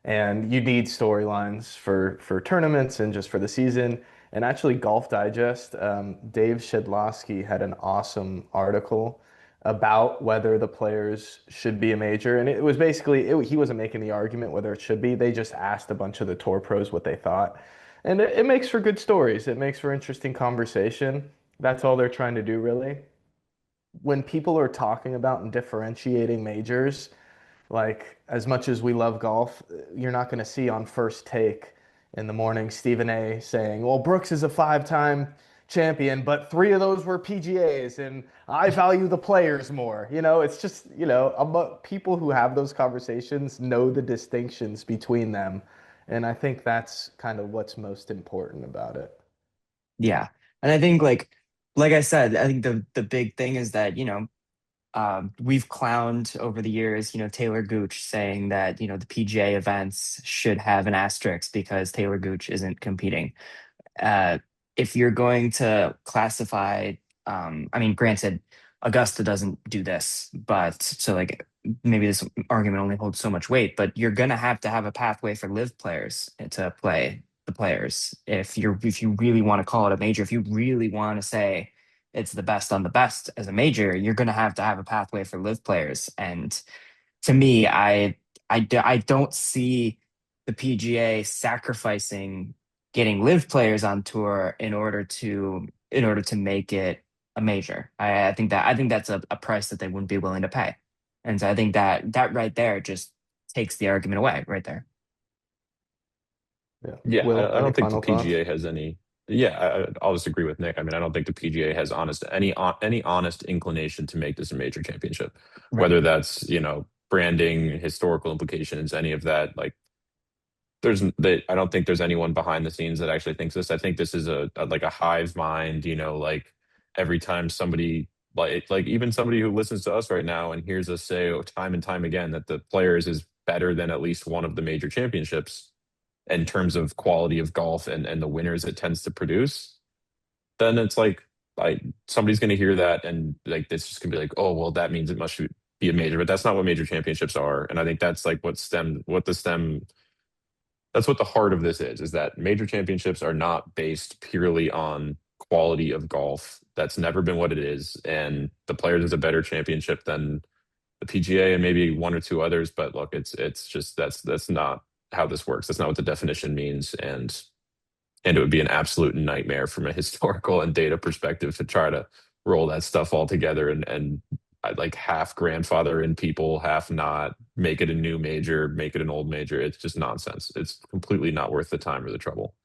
and you need storylines for tournaments and just for the season. And actually Golf Digest, Dave Shedlowski had an awesome article about whether the players should be a major. And it was basically he wasn't making the argument whether it should be. They just asked a bunch of the tour pros what they thought. And it makes for good stories. It makes for interesting conversation. That's all they're trying to do, really. When people are talking about and differentiating majors, like as much as we love golf, you're not going to see on First Take in the morning Stephen A saying, "Well, Brooks is a five-time champion, but three of those were PGAs, and I value the players more." It's just, people who have those conversations know the distinctions between them. And I think that's kind of what's most important about it. Yeah. And I think like I said, I think the big thing is that, we've clowned over the years, Taylor Gooch saying that, the PGA events should have an asterisk because Taylor Gooch isn't competing. Uh, if you're going to classify, I mean, granted, Augusta doesn't do this, but so like maybe this argument only holds so much weight, but you're gonna have to have a pathway for live players to play the players. If you really want to call it a major, if you really want to say it's the best on the best as a major, you're gonna have to have a pathway for live players. And to me, I don't see the PGA sacrificing getting live players on tour in order to make it a major. I think that's a price that they wouldn't be willing to pay. And so I think that right there just takes the argument away right there. Yeah. Yeah, Will, I any don't think the final thoughts? PGA has any. Yeah, I'll just agree with Nick. I mean, I don't think the PGA has any honest inclination to make this a major championship, Right. whether that's branding, historical implications, any of that. Like, I don't think there's anyone behind the scenes that actually thinks this. I think this is like a hive mind. Like every time somebody like even somebody who listens to us right now and hears us say time and time again that the players is better than at least one of the major championships in terms of quality of golf and the winners it tends to produce, then it's like somebody's going to hear that and like it's just going to be like, oh well, that means it must be a major, but that's not what major championships are. And I think that's like that's what the heart of this is that major championships are not based purely on quality of golf. That's never been what it is. And the Players is a better championship than the PGA and maybe one or two others. But look, it's just that's not how this works. That's not what the definition means. And it would be an absolute nightmare from a historical and data perspective to try to roll that stuff all together and like half grandfather in people, half not, make it a new major, make it an old major. It's just nonsense. It's completely not worth the time or the trouble.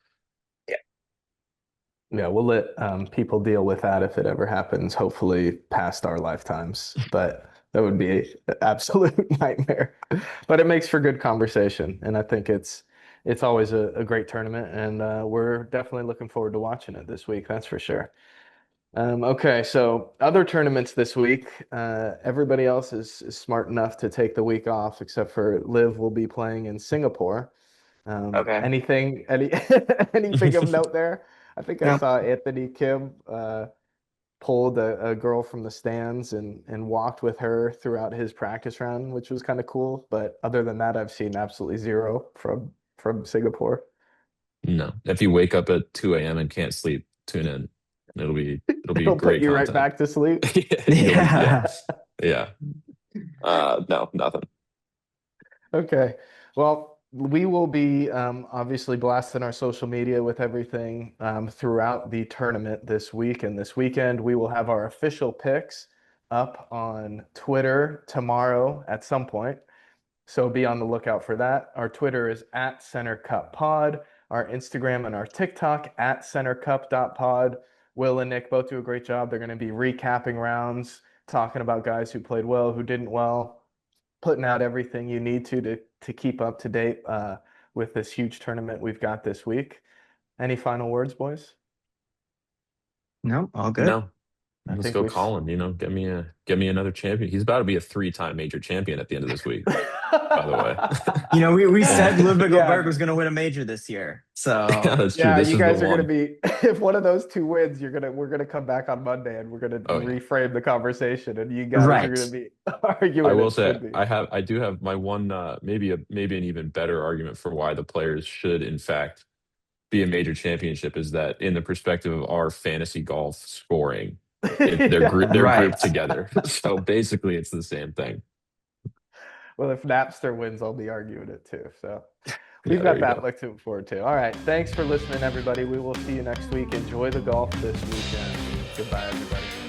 Yeah, we'll let people deal with that if it ever happens, hopefully past our lifetimes. But that would be an absolute nightmare. But it makes for good conversation. And I think it's always a great tournament. And we're definitely looking forward to watching it this week, that's for sure. Okay, so other tournaments this week. Everybody else is smart enough to take the week off, except for Liv will be playing in Singapore. Okay. Anything of note there? I think I No. saw Anthony Kim pulled a girl from the stands and walked with her throughout his practice round, which was kind of cool. But other than that, I've seen absolutely zero from Singapore. No. If you wake up at 2 a.m. and can't sleep, tune in. It'll be It'll put great you right content. back to sleep. Yeah. Yeah. No, nothing. Okay. Well, we will be obviously blasting our social media with everything throughout the tournament this week and this weekend. We will have our official picks up on Twitter tomorrow at some point. So be on the lookout for that. Our Twitter is at Center Cup Pod. Our Instagram and our TikTok at centercup.pod. Will and Nick both do a great job. They're going to be recapping rounds, talking about guys who played well, who didn't well, putting out everything you need to keep up to date with this huge tournament we've got this week. Any final words, boys? No, all good. No. I Let's think go, we Colin. Get me another champion. He's about to be a 3-time major champion at the end of this week, by the way. We said Ludwig Yeah. Goldberg was going to win a major this year. So Yeah, that's true. Yeah, This you is guys the are gonna one. be if one of those two wins, we're gonna come back on Monday and we're gonna Oh, yeah. reframe the conversation and you guys are Right. gonna be arguing. I will it say should be. I do have my one maybe an even better argument for why the Players should in fact be a major championship is that in the perspective of our fantasy golf scoring, they're Right. grouped together. So basically it's the same thing. Well, if Napster wins, I'll be arguing it too. So Yeah, we've there got you that go. looking forward to. All right. Thanks for listening, everybody. We will see you next week. Enjoy the golf this weekend. Goodbye, everybody.